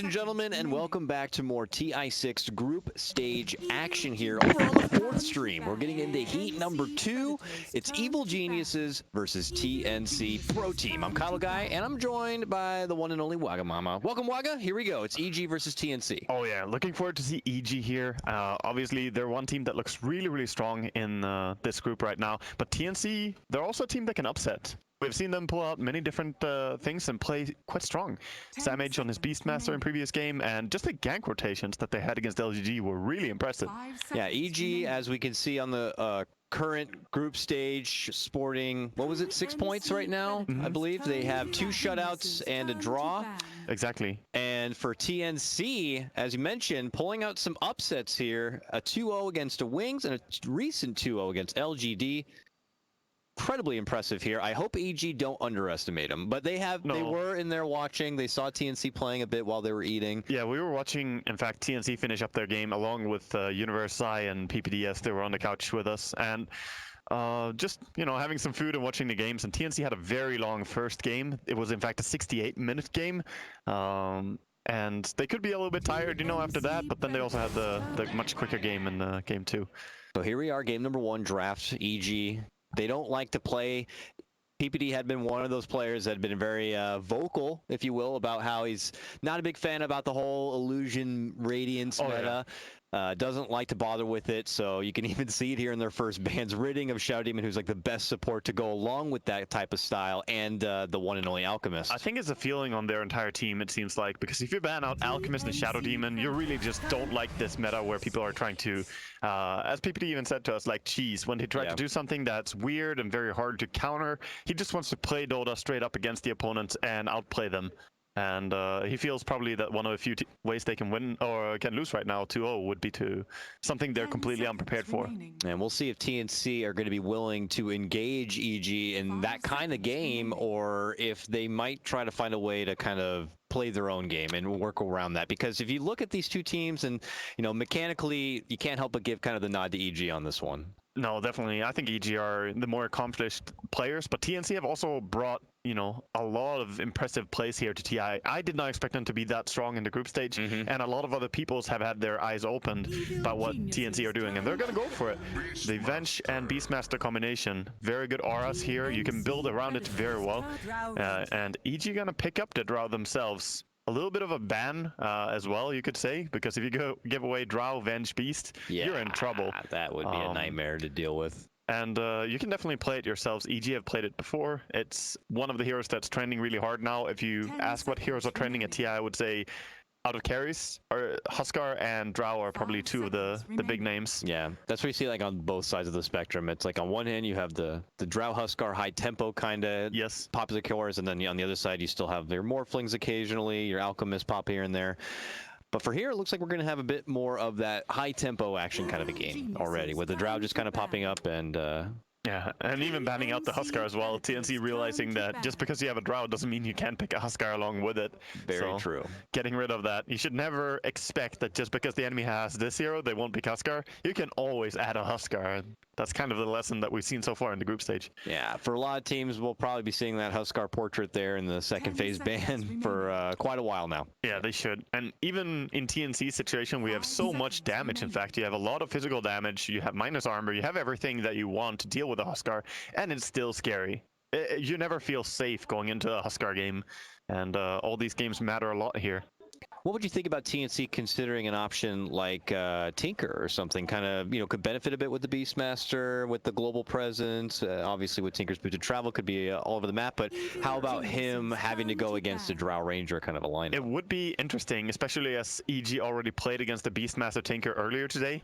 and gentlemen, and welcome back to more TI6 group stage action here over on the fourth stream. We're getting into heat number 2. It's Evil Geniuses versus TNC Pro Team. I'm Kyle Guy, and I'm joined by the one and only Wagamama. Welcome, Waga. Here we go. It's EG versus TNC. Oh yeah, looking forward to see EG here. Obviously, they're one team that looks really strong in this group right now. But TNC, they're also a team that can upset. We've seen them pull out many different things and play quite strong. Samage on his Beastmaster in previous game, and just the gank rotations that they had against LGG were really impressive. Yeah, EG, as we can see on the current group stage, sporting, what was it, 6 points right now? I believe they have 2 shutouts and a draw. Exactly. And for TNC, as you mentioned, pulling out some upsets here, a 2-0 against the Wings and a recent 2-0 against LGD. Incredibly impressive here. I hope EG don't underestimate them, but they were in there watching. They saw TNC playing a bit while they were eating. Yeah, we were watching, in fact, TNC finish up their game along with Universi and PPDS. They were on the couch with us, and just, you know, having some food and watching the games. And TNC had a very long first game. It was, in fact, a 68-minute game. And they could be a little bit tired, you know, after that, but then they also had the much quicker game in game 2. So here we are, game number 1, draft EG. They don't like to play. PPD had been one of those players that had been very vocal, if you will, about how he's not a big fan about the whole illusion radiance meta. Doesn't like to bother with it, so you can even see it here in their first bans, ridding of Shadow Demon, who's like the best support to go along with that type of style, and the one and only Alchemist. I think it's a feeling on their entire team, it seems like, because if you ban out Alchemist and Shadow Demon, you really just don't like this meta where people are trying to, as PPD even said to us, like cheese. When they try to do something that's weird and very hard to counter, he just wants to play Dota straight up against the opponents and outplay them. And he feels probably that one of the few ways they can win or can lose right now, 2-0, would be to something they're completely unprepared for. And we'll see if TNC are going to be willing to engage EG in that kind of game, or if they might try to find a way to kind of play their own game and work around that. Because if you look at these two teams, and you know, mechanically, you can't help but give kind of the nod to EG on this one. No, definitely. I think EG are the more accomplished players, but TNC have also brought, you know, a lot of impressive plays here to TI. I did not expect them to be that strong in the group stage, and a lot of other peoples have had their eyes opened about what TNC are doing, and they're going to go for it. The Venge and Beastmaster combination, very good auras here. You can build around it very well, and EG going to pick up the Drow themselves. A little bit of a ban as well, you could say, because if you give away Drow, Venge, Beast, you're in trouble. That would be a nightmare to deal with. And you can definitely play it yourselves. EG have played it before. It's one of the heroes that's trending really hard now. If you ask what heroes are trending at TI, I would say out of carries, or Huskar and Drow are probably 2 of the big names. Yeah, that's what you see like on both sides of the spectrum. It's like on one hand you have the Drow Huskar high tempo kind of popular cores, and then on the other side you still have your Morphlings occasionally, your Alchemist pop here and there. But for here, it looks like we're going to have a bit more of that high tempo action kind of a game already, with the Drow just kind of popping up and yeah, and even banning out the Huskar as well. TNC realizing that just because you have a Drow doesn't mean you can't pick a Huskar along with it. Very true. Getting rid of that. You should never expect that just because the enemy has this hero, they won't pick Huskar. You can always add a Huskar. That's kind of the lesson that we've seen so far in the group stage. Yeah, for a lot of teams, we'll probably be seeing that Huskar portrait there in the second phase ban for quite a while now. Yeah, they should. And even in TNC's situation, we have so much damage. In fact, you have a lot of physical damage. You have minus armor. You have everything that you want to deal with a Huskar, and it's still scary. You never feel safe going into a Huskar game, and all these games matter a lot here. What would you think about TNC considering an option like Tinker or something? Kind of, you know, could benefit a bit with the Beastmaster, with the global presence. Obviously, with Tinker's boosted travel, could be all over the map. But how about him having to go against a Drow Ranger kind of a lineup? It would be interesting, especially as EG already played against the Beastmaster Tinker earlier today,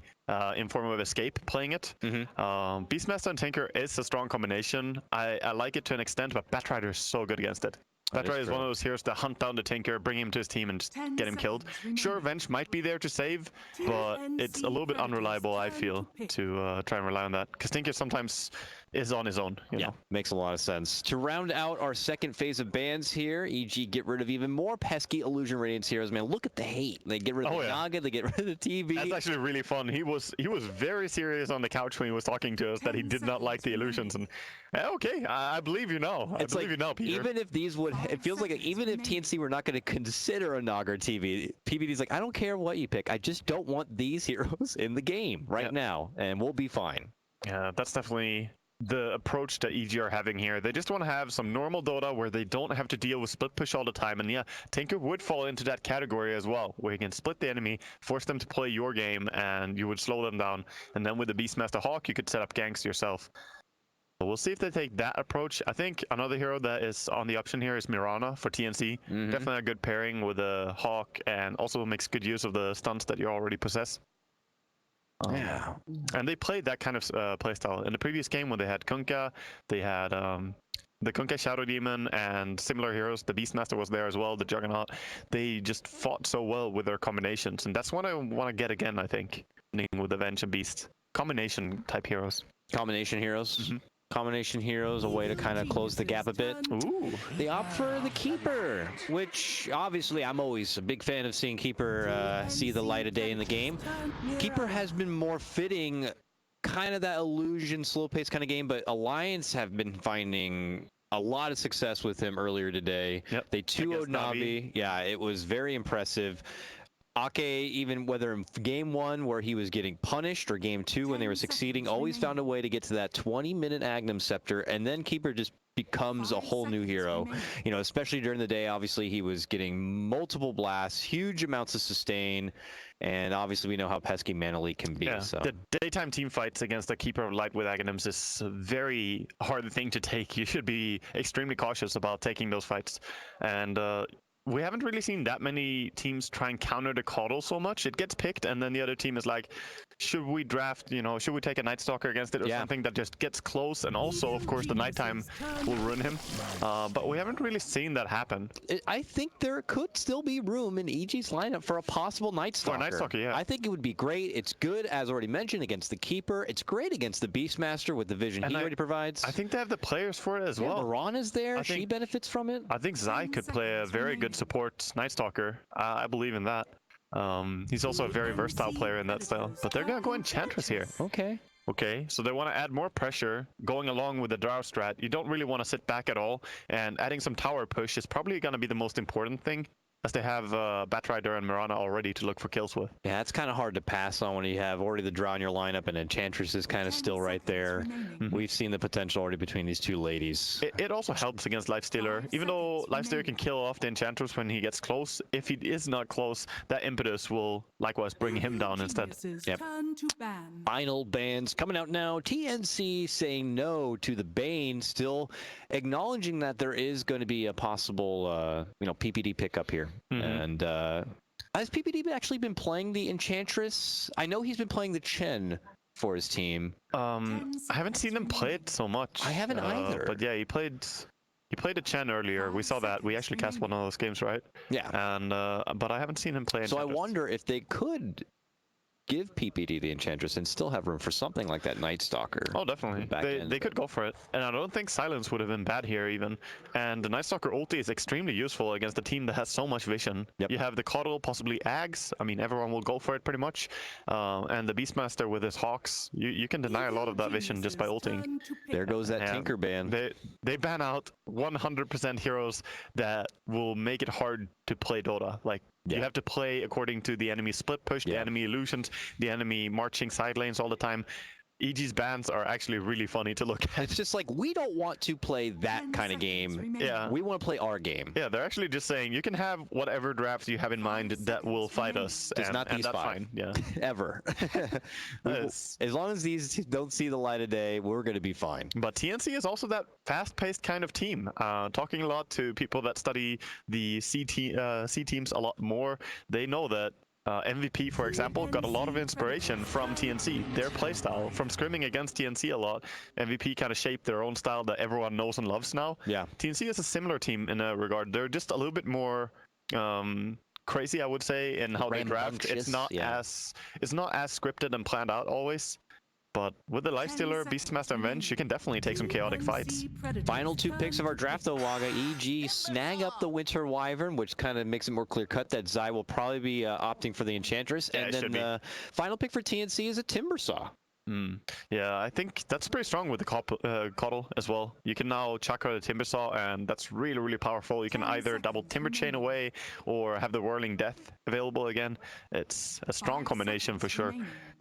in form of Escape, playing it. Beastmaster and Tinker is a strong combination. I like it to an extent, but Batrider is so good against it. Batrider is one of those heroes to hunt down the Tinker, bring him to his team, and just get him killed. Sure, Venge might be there to save, but it's a little bit unreliable, I feel, to try and rely on that. Because Tinker sometimes is on his own. You know? Makes a lot of sense. To round out our second phase of bans here, EG get rid of even more pesky Illusion Radiance heroes. Man, look at the hate. They get rid of the Naga, they get rid of the TV. That's actually really fun. He was very serious on the couch when he was talking to us that he did not like the illusions. And okay, I believe you now. I believe you now, Peter. Even if these would, it feels like even if TNC were not going to consider a Naga or TV, PBD's like, I don't care what you pick. I just don't want these heroes in the game right now, and we'll be fine. Yeah, that's definitely the approach that EG are having here. They just want to have some normal Dota where they don't have to deal with split push all the time. And yeah, Tinker would fall into that category as well, where you can split the enemy, force them to play your game, and you would slow them down. And then with the Beastmaster Hawk, you could set up ganks yourself. But we'll see if they take that approach. I think another hero that is on the option here is Mirana for TNC. Definitely a good pairing with a Hawk, and also makes good use of the stunts that you already possess. And they played that kind of playstyle in the previous game when they had Kunkka, they had the Kunkka Shadow Demon and similar heroes. The Beastmaster was there as well, the Juggernaut. They just fought so well with their combinations, and that's what I want to get again, I think, with Avenge and Beast. Combination type heroes. Combination heroes? Combination heroes, a way to kind of close the gap a bit. Ooh. They opt for the Keeper, which obviously I'm always a big fan of seeing Keeper see the light of day in the game. Keeper has been more fitting, kind of that illusion, slow pace kind of game, but Alliance have been finding a lot of success with him earlier today. They 2-0'd Navi. Yeah, it was very impressive. Ake, even whether in game 1 where he was getting punished or game 2 when they were succeeding, always found a way to get to that 20-minute Agnum Scepter, and then Keeper just becomes a whole new hero. You know, especially during the day, obviously he was getting multiple blasts, huge amounts of sustain, and obviously we know how pesky Mana Leak can be. So the daytime team fights against the Keeper of Light with Aghanims is a very hard thing to take. You should be extremely cautious about taking those fights. And we haven't really seen that many teams try and counter the Coddle so much. It gets picked, and then the other team is like, should we draft, you know, should we take a Night Stalker against it or something that just gets close? And also, of course, the nighttime will ruin him. But we haven't really seen that happen. I think there could still be room in EG's lineup for a possible Night Stalker. For a Night Stalker, yeah. I think it would be great. It's good, as already mentioned, against the Keeper. It's great against the Beastmaster with the vision he already provides. I think they have the players for it as well. Mirana's there. She benefits from it. I think Zai could play a very good support Night Stalker. I believe in that. He's also a very versatile player in that style. But they're gonna go Enchantress here. Okay, so they want to add more pressure going along with the Drow strat. You don't really want to sit back at all, and adding some tower push is probably going to be the most important thing, as they have Batrider and Mirana already to look for kills with. Yeah, it's kind of hard to pass on when you have already the Drow in your lineup, and Enchantress is kind of still right there. We've seen the potential already between these two ladies. It also helps against Lifestealer. Even though Lifestealer can kill off the Enchantress when he gets close, if he is not close, that impetus will likewise bring him down instead. Final bans coming out now. TNC saying no to the Bane, still acknowledging that there is going to be a possible, PPD pickup here. And has PPD actually been playing the Enchantress? I know he's been playing the Chen for his team. I haven't seen him play it so much. I haven't either. But yeah, he played a Chen earlier. We saw that. We actually cast one of those games, right? Yeah. And but I haven't seen him play So Enchantress. I wonder if they could give PPD the Enchantress and still have room for something like that Night Stalker. Oh, definitely. They could go for it. And I don't think Silence would have been bad here even. And the Night Stalker ulti is extremely useful against a team that has so much vision. You have the Coddle, possibly Ags. I mean, everyone will go for it pretty much. And the Beastmaster with his Hawks. You can deny a lot of that vision just by ulting. There goes that Tinker ban. They ban out 100% heroes that will make it hard to play Dota. Like, you have to play according to the enemy split push, the enemy illusions, the enemy marching side lanes all the time. EG's bans are actually really funny to look at. It's just like, we don't want to play that kind of game. Yeah. We want to play our game. Yeah, they're actually just saying, you can have whatever drafts you have in mind that will fight us. Just not these that's five. Fine. Yeah. Ever. As long as these don't see the light of day, we're going to be fine. But TNC is also that fast-paced kind of team. Talking a lot to people that study the C teams a lot more, they know that MVP, for example, got a lot of inspiration from TNC, their playstyle, from scrimming against TNC a lot. MVP kind of shaped their own style that everyone knows and loves now. Yeah. TNC is a similar team in a regard. They're just a little bit more crazy, I would say, in how they draft. It's not as scripted and planned out always. but with the Lifestealer, Beastmaster, and Venge, you can definitely take some chaotic fights. Final 2 picks of our draft, though, Waga. EG snag up the Winter Wyvern, which kind of makes it more clear-cut that Zai will probably be opting for the Enchantress. Yeah, and then the final pick for TNC is a Timbersaw. Yeah, I think that's pretty strong with the Coddle as well. You can now chakra the Timbersaw, and that's really, really powerful. You can either double Timber Chain away or have the Whirling Death available again. It's a strong combination for sure.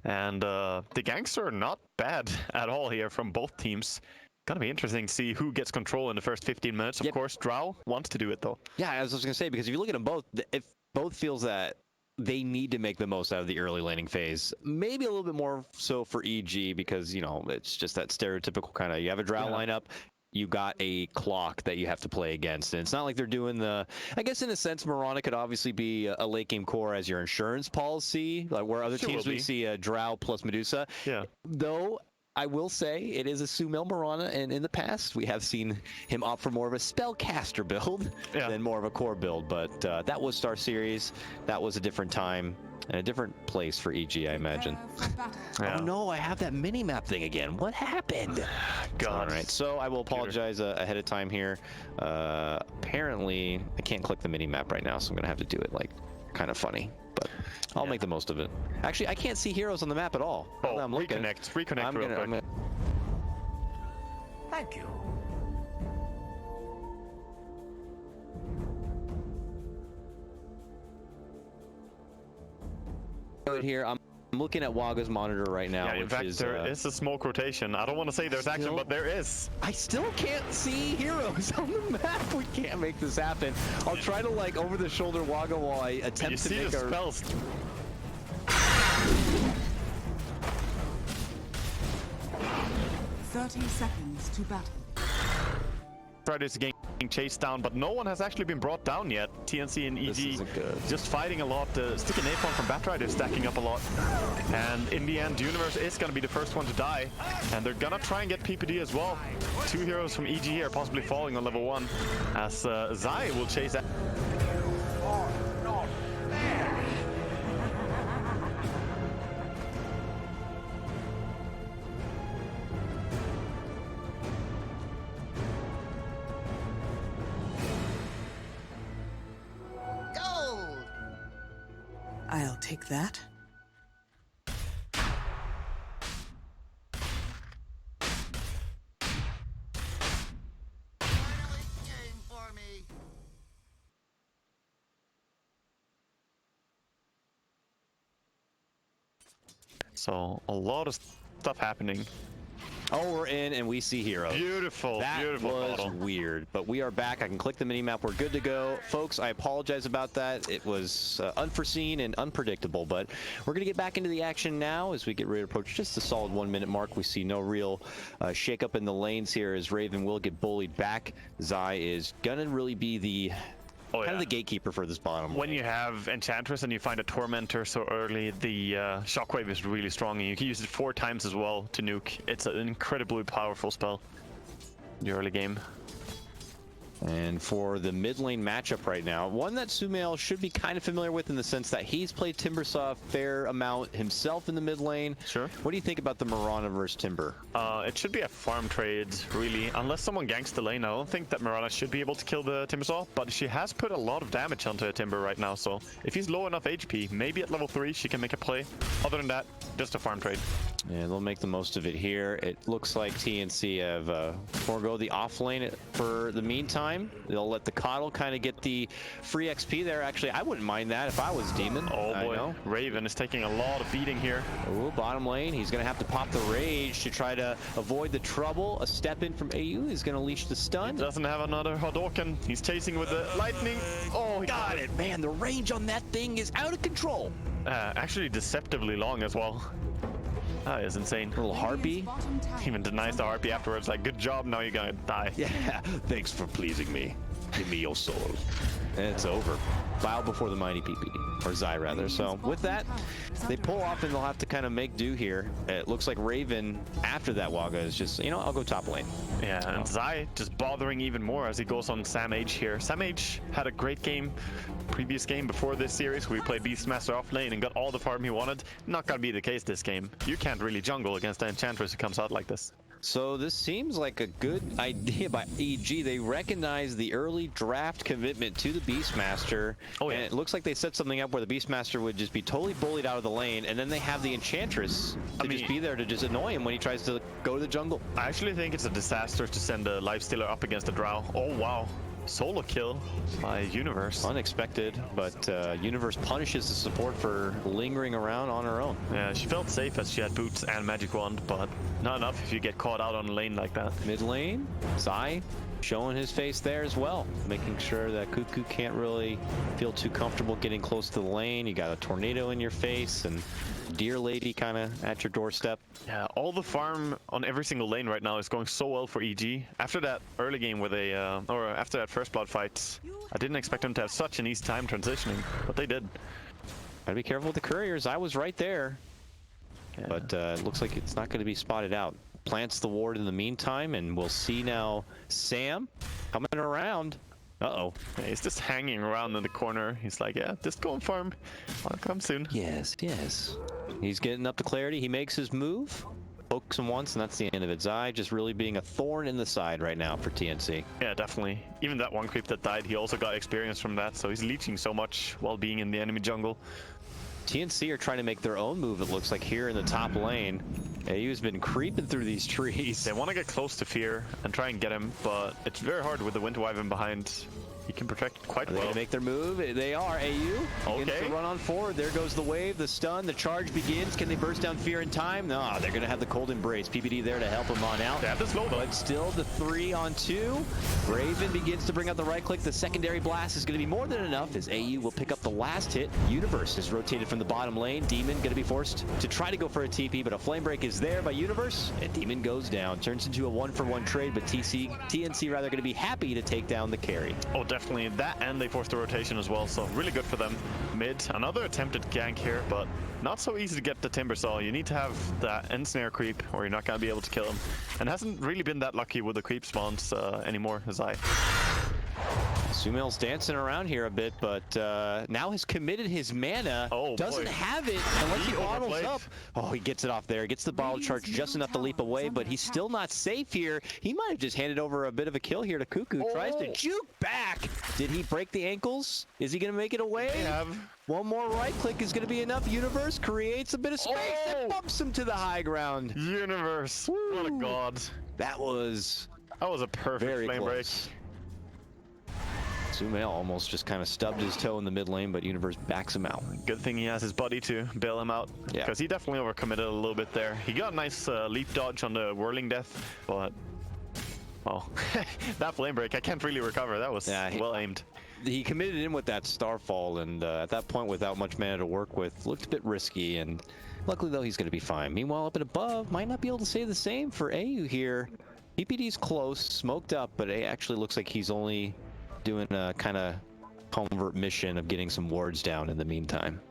And the ganks are not bad at all here from both teams. Gonna be interesting to see who gets control in the first 15 minutes. Of course, Drow wants to do it though. Yeah, as I was gonna say, because if you look at them both, if both feels that they need to make the most out of the early laning phase. Maybe a little bit more so for EG because, you know, it's just that stereotypical kind of, you have a Drow lineup, you got a clock that you have to play against. And it's not like they're doing the, I guess in a sense, Mirana could obviously be a late game core as your insurance policy, like where other teams we see a Drow plus Medusa. Yeah. Though, I will say it is a Sumail Mirana, and in the past we have seen him opt for more of a spellcaster build than more of a core build. But that was Star Series. That was a different time and a different place for EG, I imagine. Oh no, I have that mini map thing again. What happened? God. All right, so I will apologize ahead of time here. Apparently, I can't click the mini map right now, so I'm gonna have to do it like kind of funny. But I'll make the most of it. Actually, I can't see heroes on the map at all. Oh, I'm reconnect real quick. Thank you. Here, I'm looking at Waga's monitor right now. Yeah, in fact, there is a smoke rotation. I don't want to say there's action, but there is. I still can't see heroes on the map. We can't make this happen. I'll try to like over the shoulder Waga while I attempt to make our spells. 30 seconds to battle. Predators getting chased down, but no one has actually been brought down yet. TNC and EG just fighting a lot. Sticky Napalm from Batrider stacking up a lot. And in the end, Universe is going to be the first one to die. And they're going to try and get PPD as well. 2 heroes from EG here possibly falling on level 1. As Zai will chase that. I'll take that. So a lot of stuff happening. Oh, we're in and we see heroes. Beautiful, that beautiful was model. Weird, but we are back. I can click the mini-map. We're good to go. Folks, I apologize about that. It was unforeseen and unpredictable, but we're going to get back into the action now as we get ready to approach just the solid 1 minute mark. We see no real shake-up in the lanes here as Raven will get bullied back. Zai is going to really be the kind of the gatekeeper for this bottom lane. When you have Enchantress and you find a Tormentor so early, the Shockwave is really strong, and you can use it 4 times as well to nuke. It's an incredibly powerful spell in the early game. And for the mid lane matchup right now, one that Sumail should be kind of familiar with in the sense that he's played Timbersaw a fair amount himself in the mid lane. Sure. What do you think about the Mirana versus Timber? It should be a farm trade, really. Unless someone ganks the lane, I don't think that Mirana should be able to kill the Timbersaw, but she has put a lot of damage onto a Timber right now, so if he's low enough HP, maybe at level 3 she can make a play. Other than that, just a farm trade. Yeah, they'll make the most of it here. It looks like TNC have forego the off lane for the meantime. They'll let the Coddle kind of get the free XP there. Actually, I wouldn't mind that if I was Demon. Oh boy, Raven is taking a lot of beating here. Ooh, bottom lane. He's going to have to pop the Rage to try to avoid the trouble. A step in from AU is going to leash the stun. He doesn't have another Hadouken. He's chasing with the lightning. Oh, he got it. Man, the range on that thing is out of control. Actually deceptively long as well. That is insane. A little harpy. Even denies the harpy afterwards. Like, good job, now you're gonna die. Yeah, thanks for pleasing me. Give me your soul. And it's over. Bow before the mighty PPD, or Zai rather. So with that, they pull off and they'll have to kind of make do here. It looks like Raven, after that Wagga, is just, you know, I'll go top lane. Yeah, and Zai just bothering even more as he goes on Sam H here. Sam H had a great game, previous game before this series, where he played Beastmaster off lane and got all the farm he wanted. Not gonna be the case this game. You can't really jungle against the Enchantress who comes out like this. So this seems like a good idea by EG. They recognize the early draft commitment to the Beastmaster. Oh, yeah. And it looks like they set something up where the Beastmaster would just be totally bullied out of the lane, and then they have the Enchantress to just be there to just annoy him when he tries to go to the jungle. I actually think it's a disaster to send a Lifestealer up against a Drow. Oh, wow. Solo kill by Universe. Unexpected, but Universe punishes the support for lingering around on her own. Yeah, she felt safe as she had boots and magic wand, but not enough if you get caught out on a lane like that. Mid lane, Zai showing his face there as well, making sure that Cuckoo can't really feel too comfortable getting close to the lane. You got a tornado in your face and Deer Lady kind of at your doorstep. Yeah, all the farm on every single lane right now is going so well for EG. After that early game where they, or after that first blood fight, I didn't expect them to have such an easy time transitioning, but they did. Gotta be careful with the couriers. I was right there. Yeah. But it looks like it's not going to be spotted out. Plants the ward in the meantime, and we'll see now Sam coming around. Uh-oh. Yeah, he's just hanging around in the corner. He's like, yeah, just go and farm. I'll come soon. Yes, yes. He's getting up to clarity. He makes his move, pokes him once, and that's the end of it. Zai just really being a thorn in the side right now for TNC. Yeah, definitely. Even that one creep that died, he also got experience from that, so he's leeching so much while being in the enemy jungle. TNC are trying to make their own move, it looks like, here in the top lane. AU's been creeping through these trees. They want to get close to Fear and try and get him, but it's very hard with the Winter Wyvern behind. He can protect quite Are they well. gonna make their move? They are. AU begins to run on forward. There goes the wave, the stun, the charge begins. Can they burst down Fear in time? No, they're gonna have the cold embrace. PPD there to help him on out. They have the slow though. But still the 3-on-2. Raven begins to bring out the right click. The secondary blast is gonna be more than enough as AU will pick up the last hit. Universe is rotated from the bottom lane. Demon gonna be forced to try to go for a TP, but a flame break is there by Universe, and Demon goes down. Turns into a 1-for-1 trade, but TNC rather gonna be happy to take down the carry. Oh, definitely. That, and they forced the rotation as well, so really good for them. Mid, another attempted gank here, but not so easy to get the Timbersaw. You need to have that ensnare creep, or you're not going to be able to kill him. And hasn't really been that lucky with the creep spawns anymore, as I... Sumail's dancing around here a bit, but now has committed his mana. Oh, doesn't boy. have it unless he bottles overplayed. up. Oh, he gets it off there. Gets the bottle charge just enough to leap away, but he's still not safe here. He might have just handed over a bit of a kill here to Cuckoo. Tries to juke back. Did he break the ankles? Is he going to make it away? They have. One more right click is going to be enough. Universe creates a bit of space and bumps him to the high ground. Universe. What a god. That was a perfect very flame break. close. Sumail almost just kind of stubbed his toe in the mid lane, but Universe backs him out. Good thing he has his buddy to bail him out, because he definitely overcommitted a little bit there. He got a nice leap dodge on the whirling death, but well, that flame break, I can't really recover. That was well aimed. He committed in with that Starfall, and at that point, without much mana to work with, looked a bit risky, and luckily, though, he's going to be fine. Meanwhile, up and above, might not be able to say the same for AU here. PPD's close, smoked up, but it actually looks like he's only doing a kind of convert mission of getting some wards down in the meantime.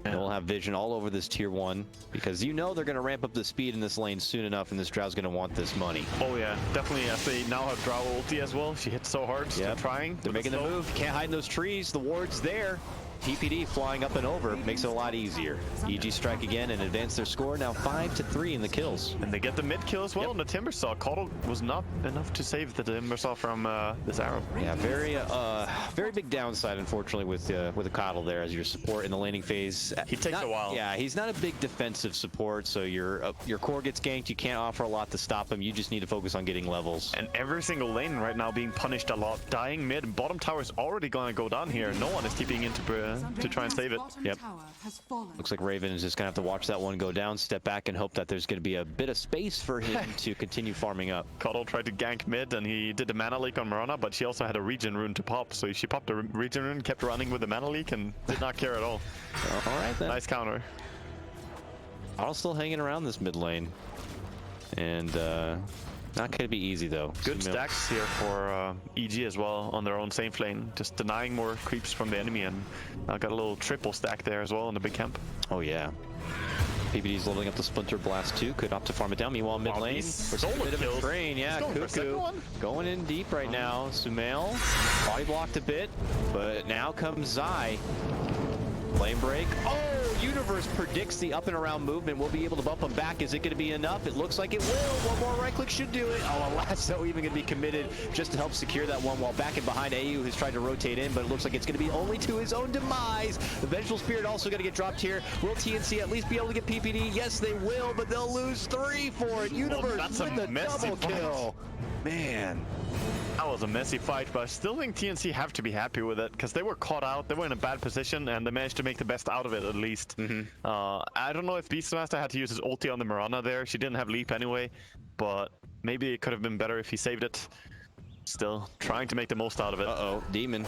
Yeah. They'll have vision all over this tier 1 because you know they're going to ramp up the speed in this lane soon enough, and this Drow's going to want this money. Oh yeah, definitely. As they now have Drow ulti as well. She hits so hard. Still trying. They're making the move. You can't hide in those trees. The ward's there. PPD flying up and over makes it a lot easier. EG strike again and advance their score, now 5-3 in the kills. And they get the mid kill as well on the Timbersaw. Coddle was not enough to save the Timbersaw from this arrow. Yeah, very big downside, unfortunately, with the Coddle there as your support in the laning phase. He takes a while. Yeah, he's not a big defensive support, so your core gets ganked. You can't offer a lot to stop him. You just need to focus on getting levels. And every single lane right now being punished a lot. Dying mid, bottom tower is already going to go down here. No one is TPing into to try and save it. Yep. Looks like Raven is just going to have to watch that one go down, step back, and hope that there's going to be a bit of space for him to continue farming up. Coddle tried to gank mid, and he did the mana leak on Marana, but she also had a regen rune to pop, so she popped the regen rune, kept running with the mana leak, and did not care at all. All right, then. Nice counter. Coddle still hanging around this mid lane. And Not going to be easy, though. Good stacks here for EG as well on their own same lane, just denying more creeps from the enemy, and got a little triple stack there as well in the big camp. Oh, yeah. PPD's loading up the Splinter Blast too. Could opt to farm it down. Meanwhile, mid lane, there's a bit of a train. Yeah, Cuckoo going in deep right now. Sumail body blocked a bit, but now comes Zai. Flame break. Oh, Universe predicts the up and around movement. We'll be able to bump him back. Is it going to be enough? It looks like it will. One more right click should do it. Oh, Lasso even going to be committed just to help secure that one while back in behind AU, who's tried to rotate in, but it looks like it's going to be only to his own demise. The Vengeful Spirit also going to get dropped here. Will TNC at least be able to get PPD? Yes, they will, but they'll lose 3 for it. Universe with the double kill. Man. That was a messy fight, but I still think TNC have to be happy with it because they were caught out. They were in a bad position, and they managed to make the best out of it at least. I don't know if Beastmaster had to use his ulti on the Mirana there. She didn't have leap anyway, but maybe it could have been better if he saved it. Still trying to make the most out of it. Uh-oh, Demon.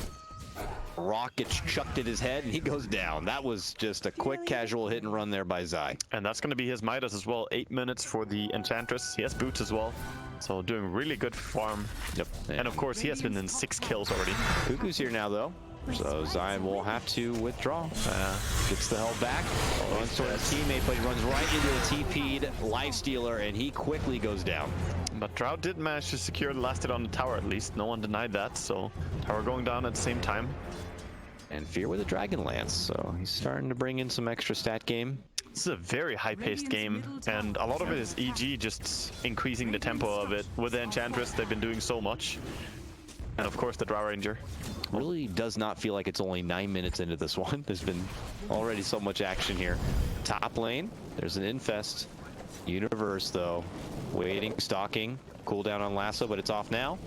Rock gets chucked at his head, and he goes down. That was just a quick casual hit and run there by Zai. And that's going to be his Midas as well. 8 minutes for the Enchantress. He has boots as well. So doing really good farm. Yep. And of course, he has been in 6 kills already. Cuckoo's here now, though. So Zai will have to withdraw. Gets the hell back. Runs toward his teammate, but he runs right into a TP'd Lifestealer, and he quickly goes down. But Drought did manage to secure the last hit on the tower at least. No one denied that. So tower going down at the same time. And Fear with a Dragon Lance. So he's starting to bring in some extra stat game. This is a very high-paced game, and a lot of it is EG just increasing the tempo of it. With the Enchantress, they've been doing so much. And of course, the Drow Ranger. Really does not feel like it's only 9 minutes into this one. There's been already so much action here. Top lane, there's an Infest. Universe, though, waiting, stalking. Cooldown on Lasso, but it's off now.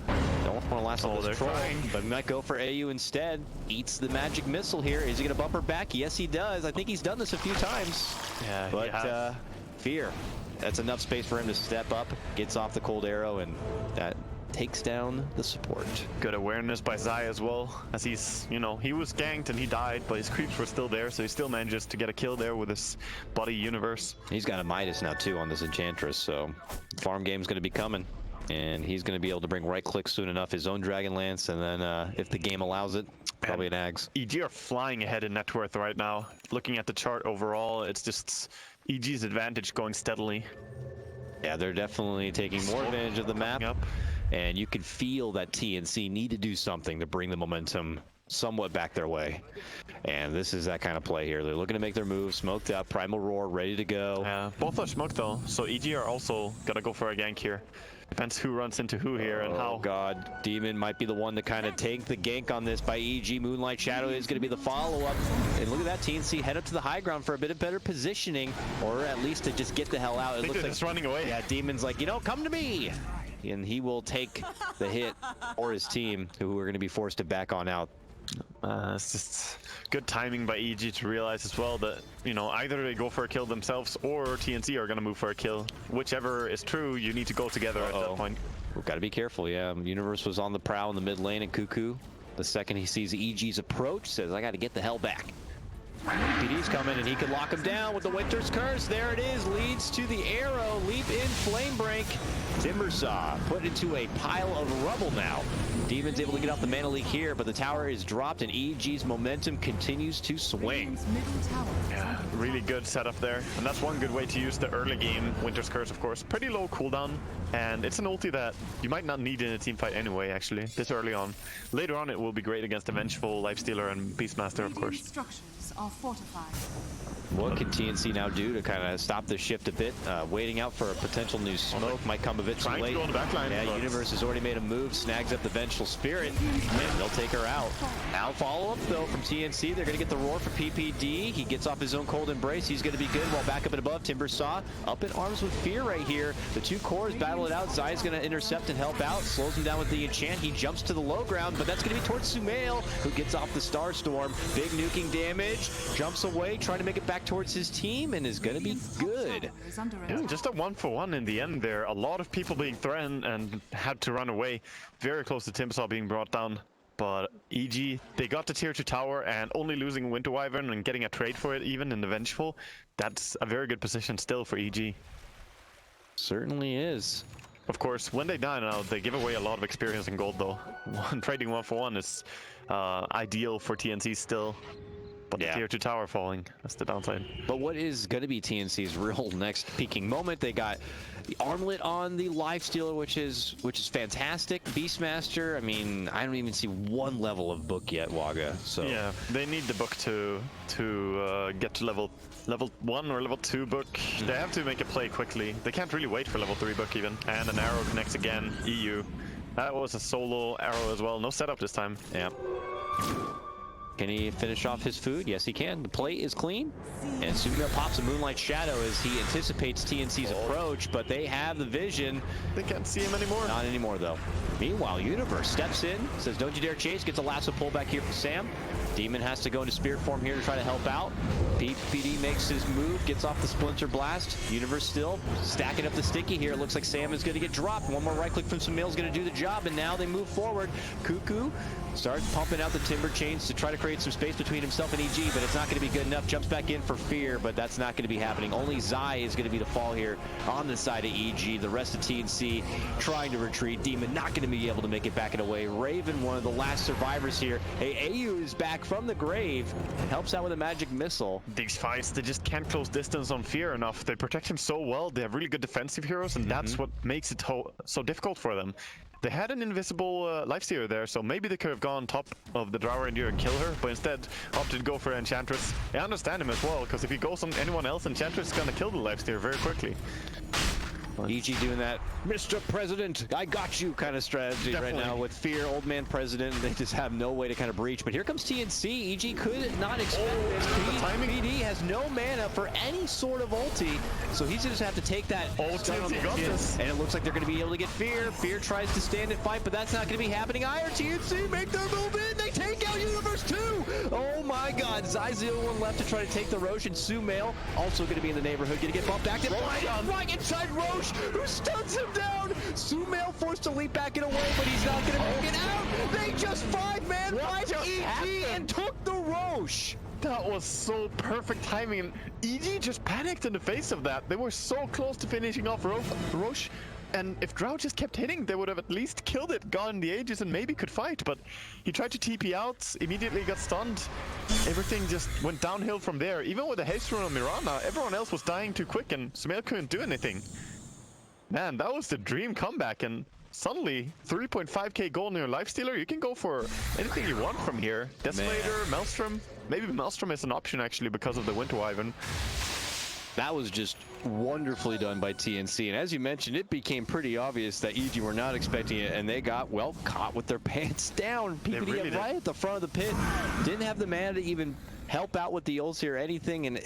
Don't want to Lasso this troll, but we might go for AU instead. Eats the magic missile here. Is he going to bump her back? Yes, he does. I think he's done this a few times. Yeah, but Fear, that's enough space for him to step up, gets off the cold arrow, and that takes down the support. Good awareness by Zai as well, as he's, you know, he was ganked and he died, but his creeps were still there, so he still manages to get a kill there with his buddy Universe. He's got a Midas now, too, on this Enchantress, so farm game's going to be coming. And he's going to be able to bring right click soon enough, his own Dragon Lance, and then if the game allows it, probably an Ags. EG are flying ahead in net worth right now. Looking at the chart overall, it's just EG's advantage going steadily. Yeah, they're definitely taking more advantage of the map. And you can feel that TNC need to do something to bring the momentum somewhat back their way. And this is that kind of play here. They're looking to make their move, smoked up, Primal Roar, ready to go. Yeah, both are smoked though, so EG are also gonna go for a gank here. Depends who runs into who here and how. Oh god, Demon might be the one to kind of take the gank on this by EG. Moonlight Shadow is going to be the follow-up. And look at that, TNC head up to the high ground for a bit of better positioning, or at least to just get the hell out. It looks like just running away. Yeah, Demon's like, you know, come to me. And he will take the hit for his team, who are going to be forced to back on out. It's just good timing by EG to realize as well that, you know, either they go for a kill themselves or TNC are going to move for a kill. Whichever is true, you need to go together at that point. We've got to be careful, yeah. Universe was on the prowl in the mid lane, and Cuckoo, the second he sees EG's approach, says, I got to get the hell back. PD's coming, and he can lock him down with the Winter's Curse. There it is, leads to the arrow. Leap in, Flame Break. Timbersaw put into a pile of rubble now. Demon's able to get off the mana leak here, but the tower is dropped, and EG's momentum continues to swing. Yeah, really good setup there. And that's one good way to use the early game Winter's Curse, of course. Pretty low cooldown, and it's an ulti that you might not need in a team fight anyway, actually, this early on. Later on, it will be great against the Vengeful, Lifestealer, and Beastmaster, of course. Structures are fortified. What can TNC now do to kind of stop the shift a bit? Waiting out for a potential new smoke might come a bit too late. To go on the back line, yeah, Universe has already made a move, snags up the Vengeful Spirit, and they'll take her out. Now follow-up, though, from TNC. They're going to get the roar for PPD. He gets off his own Cold Embrace. He's going to be good while back up and above. Timbersaw up in arms with Fear right here. The two cores battle it out. Zai's going to intercept and help out. Slows him down with the enchant. He jumps to the low ground, but that's going to be towards Sumail, who gets off the Starstorm. Big nuking damage. Jumps away, trying to make it back towards his team, and is going to be good. Yeah, just a 1-for-1 in the end there. A lot of people being threatened and had to run away. Very close to Timbersaw being brought down. But EG, they got the tier 2 tower, and only losing Winter Wyvern and getting a trade for it even in the Vengeful, that's a very good position still for EG. Certainly is. Of course, when they die now, they give away a lot of experience and gold, though. Trading 1-for-1 is ideal for TNC still. But the tier 2 tower falling, that's the downside. But what is going to be TNC's real next peaking moment? They got the armlet on the Lifestealer, which is fantastic. Beastmaster, I mean, I don't even see one level of book yet, Waga. So yeah, they need the book to get to level 1 or level 2 book. They have to make a play quickly. They can't really wait for level 3 book even. And an arrow connects again. EU. That was a solo arrow as well. No setup this time. Yeah. Can he finish off his food? Yes, he can. The plate is clean. And Sumeil pops a Moonlight Shadow as he anticipates TNC's approach, but they have the vision. They can't see him anymore. Not anymore, though. Meanwhile, Universe steps in, says, don't you dare chase, gets a lasso pull back here from Sam. Demon has to go into spirit form here to try to help out. PPD makes his move, gets off the Splinter Blast. Universe still stacking up the sticky here. It looks like Sam is going to get dropped. One more right click from Sumeil is going to do the job, and now they move forward. Cuckoo starts pumping out the Timber Chains to try to create some space between himself and EG, but it's not going to be good enough. Jumps back in for Fear, but that's not going to be happening. Only Zai is going to be the fall here on the side of EG. The rest of TNC trying to retreat. Demon not going to be able to make it back and away. Raven, one of the last survivors here. Hey, AU is back from the grave. Helps out with a magic missile. These fights, they just can't close distance on Fear enough. They protect him so well. They have really good defensive heroes, and that's what makes it so difficult for them. They had an invisible Lifestealer there, so maybe they could have gone top of the Drower Endure and kill her, but instead opted to go for Enchantress. I understand him as well, because if he goes on anyone else, Enchantress is going to kill the Lifestealer very quickly. EG doing that Mr. President, I got you kind of strategy right now with Fear, Old Man President. They just have no way to kind of breach. But here comes TNC. EG could not expect this. PD has no mana for any sort of ulti, so he's going to have to take that. TNC got this. And it looks like they're going to be able to get Fear. Fear tries to stand and fight, but that's not going to be happening either. TNC make their move in. They take out Universe 2. Oh my God. Zai's the only one left to try to take the Roche, and Sumeil also going to be in the neighborhood. Going to get bumped back to right inside Roche, who stuns him down. Sumeil forced to leap back and away, but he's not going to make it out. They just five-man wiped EG and took the Roche. That was so perfect timing. EG just panicked in the face of that. They were so close to finishing off Roche. And if Drow just kept hitting, they would have at least killed it, gotten the Aegis, and maybe could fight. But he tried to TP out, immediately got stunned. Everything just went downhill from there. Even with the haste rune on Mirana, everyone else was dying too quick, and Sumeil couldn't do anything. Man, that was the dream comeback, and suddenly 3.5k gold in your Lifestealer. You can go for anything you want from here. Desolator, Maelstrom. Maybe Maelstrom is an option actually because of the Winter Wyvern. That was just wonderfully done by TNC, and as you mentioned, it became pretty obvious that EG were not expecting it, and they got, well, caught with their pants down. PPD really right at the front of the pit. Didn't have the mana to even help out with the ulti or anything, and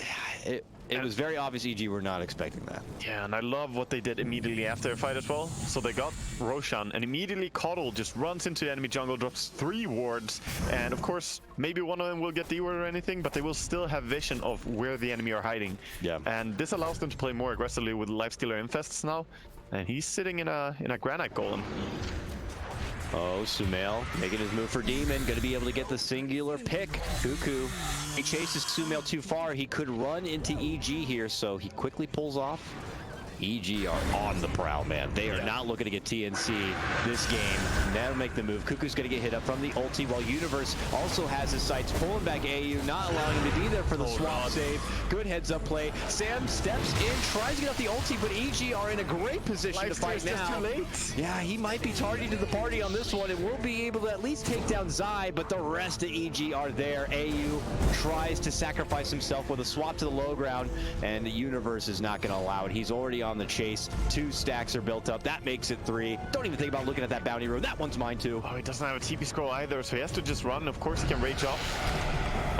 it was very obvious EG were not expecting that. Yeah, and I love what they did immediately after their fight as well. So they got Roshan, and immediately Coddle just runs into enemy jungle, drops 3 wards, and of course, maybe one of them will get the ward or anything, but they will still have vision of where the enemy are hiding. Yeah. And this allows them to play more aggressively with Lifestealer infests now, and he's sitting in a Granite Golem. Oh, Sumeil making his move for Demon, going to be able to get the singular pick. Cuckoo, he chases Sumeil too far. He could run into EG here, so he quickly pulls off. EG are on the prowl, man. They are not looking to get TNC this game. Now make the move. Cuckoo's going to get hit up from the ulti, while Universe also has his sights pulling back AU, not allowing him to be there for the swap save. Good heads-up play. Sam steps in, tries to get off the ulti, but EG are in a great position to fight now. Too late. Yeah, he might be targeted to the party on this one, and will be able to at least take down Zai, but the rest of EG are there. AU tries to sacrifice himself with a swap to the low ground, and the Universe is not going to allow it. He's already on the chase. 2 stacks are built up. That makes it 3. Don't even think about looking at that bounty road. That one's mine too. Oh, he doesn't have a TP scroll either, so he has to just run. Of course, he can rage off.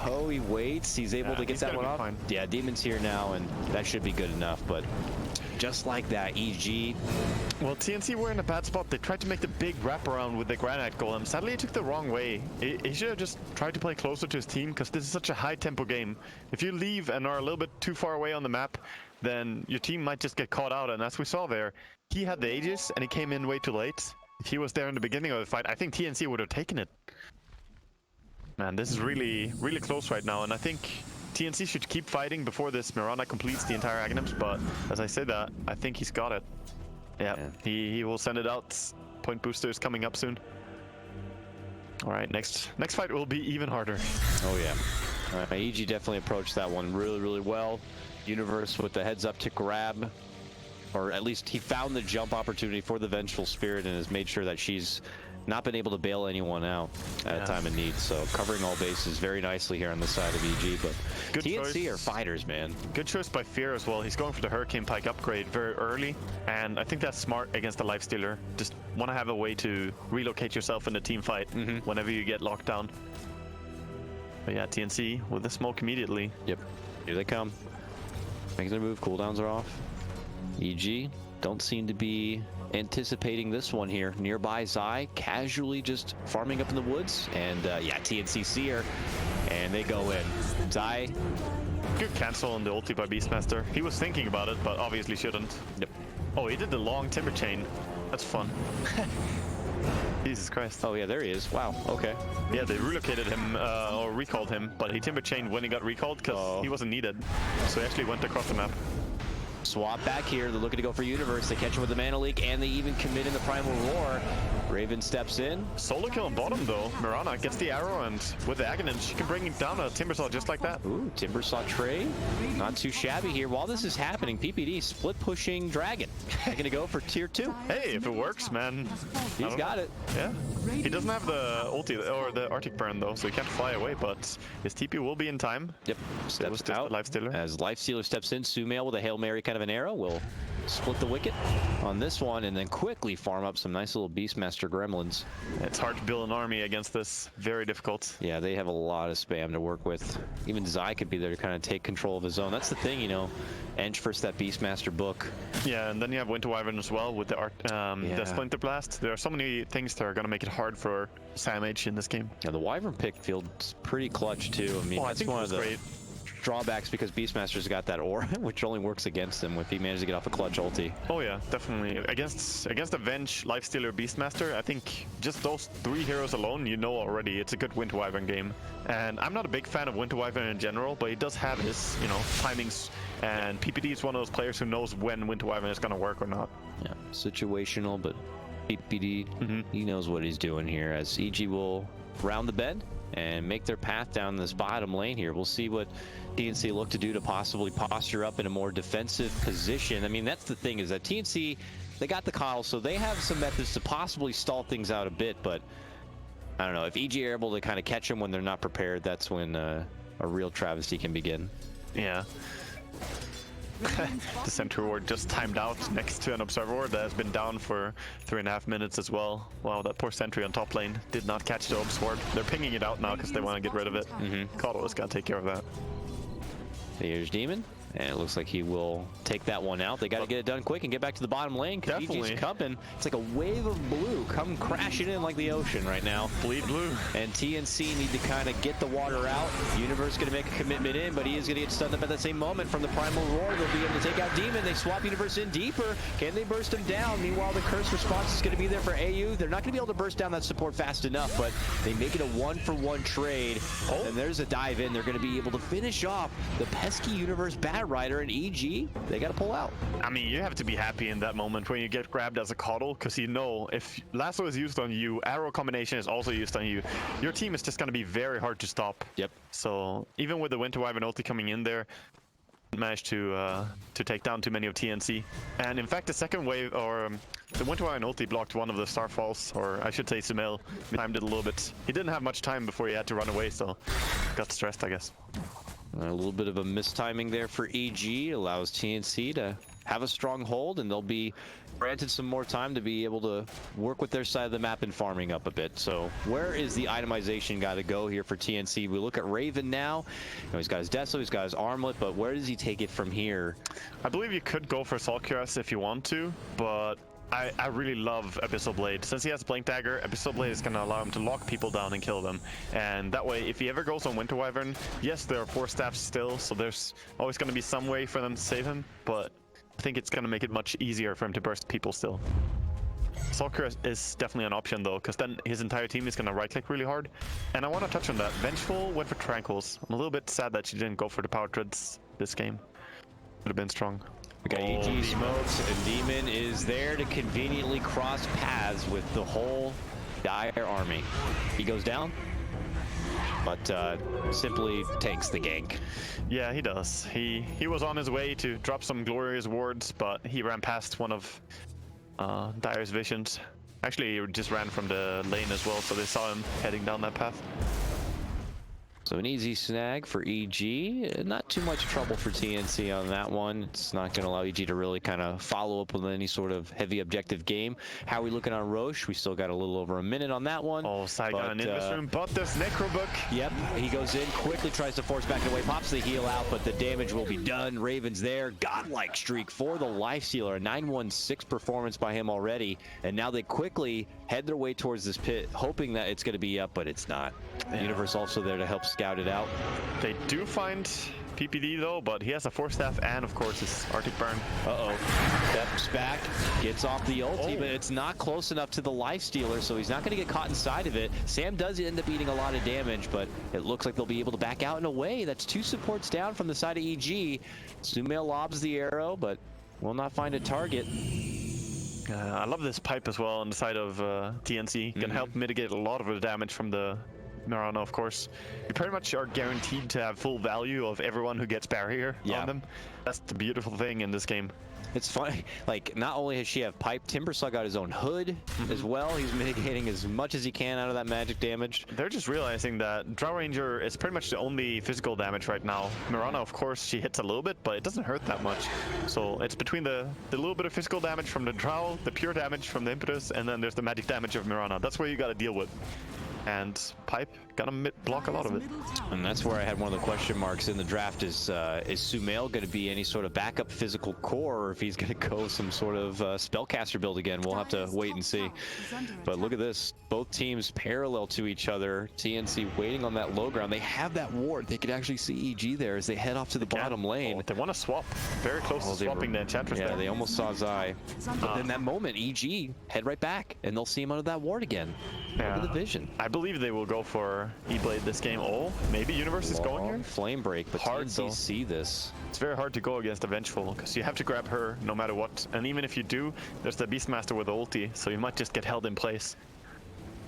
Oh, he waits. He's able to get that one off. Fine. Yeah, Demon's here now, and that should be good enough, but just like that, EG. Well, TNC were in a bad spot. They tried to make the big wraparound with the Granite Golem. Sadly, he took the wrong way. He should have just tried to play closer to his team, because this is such a high-tempo game. If you leave and are a little bit too far away on the map, then your team might just get caught out. And as we saw there, he had the Aegis, and he came in way too late. If he was there in the beginning of the fight, I think TNC would have taken it. Man, this is really, really close right now, and I think TNC should keep fighting before this Mirana completes the entire Aghanim, but as I say that, I think he's got it. Yeah, he will send it out. Point boosters coming up soon. All right, next fight will be even harder. Oh yeah. EG definitely approached that one really well. Universe with the heads up to grab, or at least he found the jump opportunity for the Vengeful Spirit and has made sure that she's not been able to bail anyone out at a time of need. So covering all bases very nicely here on the side of EG. But Good TNC choice. are fighters, man. Good choice by Fear as well. He's going for the Hurricane Pike upgrade very early, and I think that's smart against the Lifestealer. Just want to have a way to relocate yourself in a team fight whenever you get locked down. But yeah, TNC with the smoke immediately. Yep, here they come. Making their move, cooldowns are off. EG don't seem to be anticipating this one here. Nearby Zai casually just farming up in the woods, and yeah, TNC see her, and they go in. Zai. Good cancel on the ulti by Beastmaster. He was thinking about it, but obviously shouldn't. Yep. Oh, he did the long timber chain. That's fun. Jesus Christ. Oh yeah, there he is. Wow, okay. Yeah, they relocated him, or recalled him, but he timber chained when he got recalled because he wasn't needed. So he actually went across the map. Swap back here. They're looking to go for Universe. They catch him with the Mana Leak, and they even commit in the Primal Roar. Raven steps in. Solo kill on bottom, though. Mirana gets the arrow, and with the Aghanim, she can bring down a Timbersaw just like that. Ooh, Timbersaw trade. Not too shabby here. While this is happening, PPD split pushing Dragon. They're going to go for tier 2. Hey, if it works, man. He's got it. Yeah. He doesn't have the ulti or the Arctic Burn, though, so he can't fly away, but his TP will be in time. Yep. Steps out. Lifestealer. As Lifestealer steps in, Sumail with a Hail Mary kind of an arrow will split the wicket on this one, and then quickly farm up some nice little Beastmaster gremlins. It's hard to build an army against this. Very difficult. Yeah, they have a lot of spam to work with. Even Zai could be there to kind of take control of his own. That's the thing, you know. Ench first that Beastmaster book. Yeah, and then you have Winter Wyvern as well with the the Splinter Blast. There are so many things that are going to make it hard for SamH in this game. Yeah, the Wyvern pick feels pretty clutch too. I mean, I that's think one of the great drawbacks because Beastmaster's got that aura, which only works against him if he manages to get off a clutch ulti. Oh yeah, definitely. Against the Venge, Lifestealer, Beastmaster, I think just those 3 heroes alone, you know already it's a good Winter Wyvern game. And I'm not a big fan of Winter Wyvern in general, but he does have his, you know, timings. And PPD is one of those players who knows when Winter Wyvern is going to work or not. Yeah, situational, but PPD, he knows what he's doing here, as EG will round the bend and make their path down this bottom lane here. We'll see what TNC look to do to possibly posture up in a more defensive position. I mean, that's the thing, is that TNC, they got the coddle, so they have some methods to possibly stall things out a bit, but I don't know, if EG are able to kind of catch them when they're not prepared, that's when a real travesty can begin. Yeah. The Sentry Ward just timed out next to an Observer Ward that has been down for 3.5 minutes as well. Wow, that poor Sentry on top lane did not catch the Obs Ward. They're pinging it out now because they want to get rid of it. Coddle has got to take care of that. Here's Demon, and it looks like he will take that one out. They got to get it done quick and get back to the bottom lane, because EG's coming. It's like a wave of blue come crashing in like the ocean right now. Bleed blue. And TNC need to kind of get the water out. Universe going to make a commitment in, but he is going to get stunned up at the same moment from the Primal Roar. They'll be able to take out Demon. They swap Universe in deeper. Can they burst him down? Meanwhile, the Curse response is going to be there for AU. They're not going to be able to burst down that support fast enough, but they make it a 1-for-1 trade. And there's a dive in. They're going to be able to finish off the pesky Universe Bat Rider, and EG, they got to pull out. I mean, you have to be happy in that moment when you get grabbed as a coddle, because you know if Lasso is used on you, arrow combination is also used on you. Your team is just going to be very hard to stop. Yep. So even with the Winter Wyvern ulti coming in there, managed to take down too many of TNC. And in fact, the second wave, or the Winter Wyvern ulti blocked one of the Starfalls, or I should say Sumail timed it a little bit. He didn't have much time before he had to run away, so got stressed, I guess. A little bit of a mistiming there for EG allows TNC to have a strong hold, and they'll be granted some more time to be able to work with their side of the map and farming up a bit. So where is the itemization got to go here for TNC? We look at Raven now. You know, he's got his Deso, he's got his Armlet, but where does he take it from here? I believe you could go for Soul Cuirass if you want to, but I really love Abyssal Blade. Since he has Blink Dagger, Abyssal Blade is going to allow him to lock people down and kill them. And that way, if he ever goes on Winter Wyvern, yes, there are 4 staffs still, so there's always going to be some way for them to save him, but I think it's going to make it much easier for him to burst people still. Soul Cuirass is definitely an option though, because then his entire team is going to right-click really hard. And I want to touch on that. Vengeful went for Tranquils. I'm a little bit sad that she didn't go for the Power Treads this game. Would have been strong. We got EG smokes, and Demon is there to conveniently cross paths with the whole dire army. He goes down, but simply takes the gank. Yeah, he does. He was on his way to drop some glorious wards, but he ran past one of Dire's visions. Actually, he just ran from the lane as well, so they saw him heading down that path. So an easy snag for EG. Not too much trouble for TNC on that one. It's not going to allow EG to really kind of follow up with any sort of heavy objective game. How are we looking on Roche? We still got a little over a minute on that one. Oh, Saigon in this room, but there's Necrobook. Yep, he goes in, quickly tries to force back away, pops the heal out, but the damage will be done. Raven's there. Godlike streak for the Lifestealer. A 916 performance by him already. And now they quickly head their way towards this pit, hoping that it's going to be up, but it's not. Yeah. Universe also there to help scout it out. They do find PPD though, but he has a Force Staff and of course his Arctic Burn. Steps back, gets off the ulti, but it's not close enough to the Lifestealer, so he's not going to get caught inside of it. Sam does end up eating a lot of damage, but it looks like they'll be able to back out in a way. That's 2 supports down from the side of EG. Sumail lobs the arrow, but will not find a target. I love this pipe as well on the side of TNC. Can help mitigate a lot of the damage from the Mirana, of course. You pretty much are guaranteed to have full value of everyone who gets barrier on them. That's the beautiful thing in this game. It's funny, like, not only has she have pipe, Timbersaw got his own hood as well. He's mitigating as much as he can out of that magic damage. They're just realizing that Drow Ranger is pretty much the only physical damage right now. Mirana, of course, she hits a little bit, but it doesn't hurt that much. So it's between the little bit of physical damage from the Drow, the pure damage from the Impetus, and then there's the magic damage of Mirana. That's where you got to deal with. And pipe gonna block a lot of it. And that's where I had one of the question marks in the draft. Is Sumail going to be any sort of backup physical core, or if he's going to go some sort of spellcaster build again? We'll have to wait and see. But look at this, both teams parallel to each other. TNC waiting on that low ground. They have that ward. They could actually see EG there as they head off to the bottom lane. They want to swap. Very close to swapping the Enchantress. Yeah, they almost saw Zai. But in that moment, EG head right back, and they'll see him under that ward again. Look at the vision. I believe they will go for E-Blade this game. Oh, maybe Universe is going here? Flame break, but hard to see this. It's very hard to go against a Vengeful, because you have to grab her no matter what. And even if you do, there's the Beastmaster with ulti, so you might just get held in place.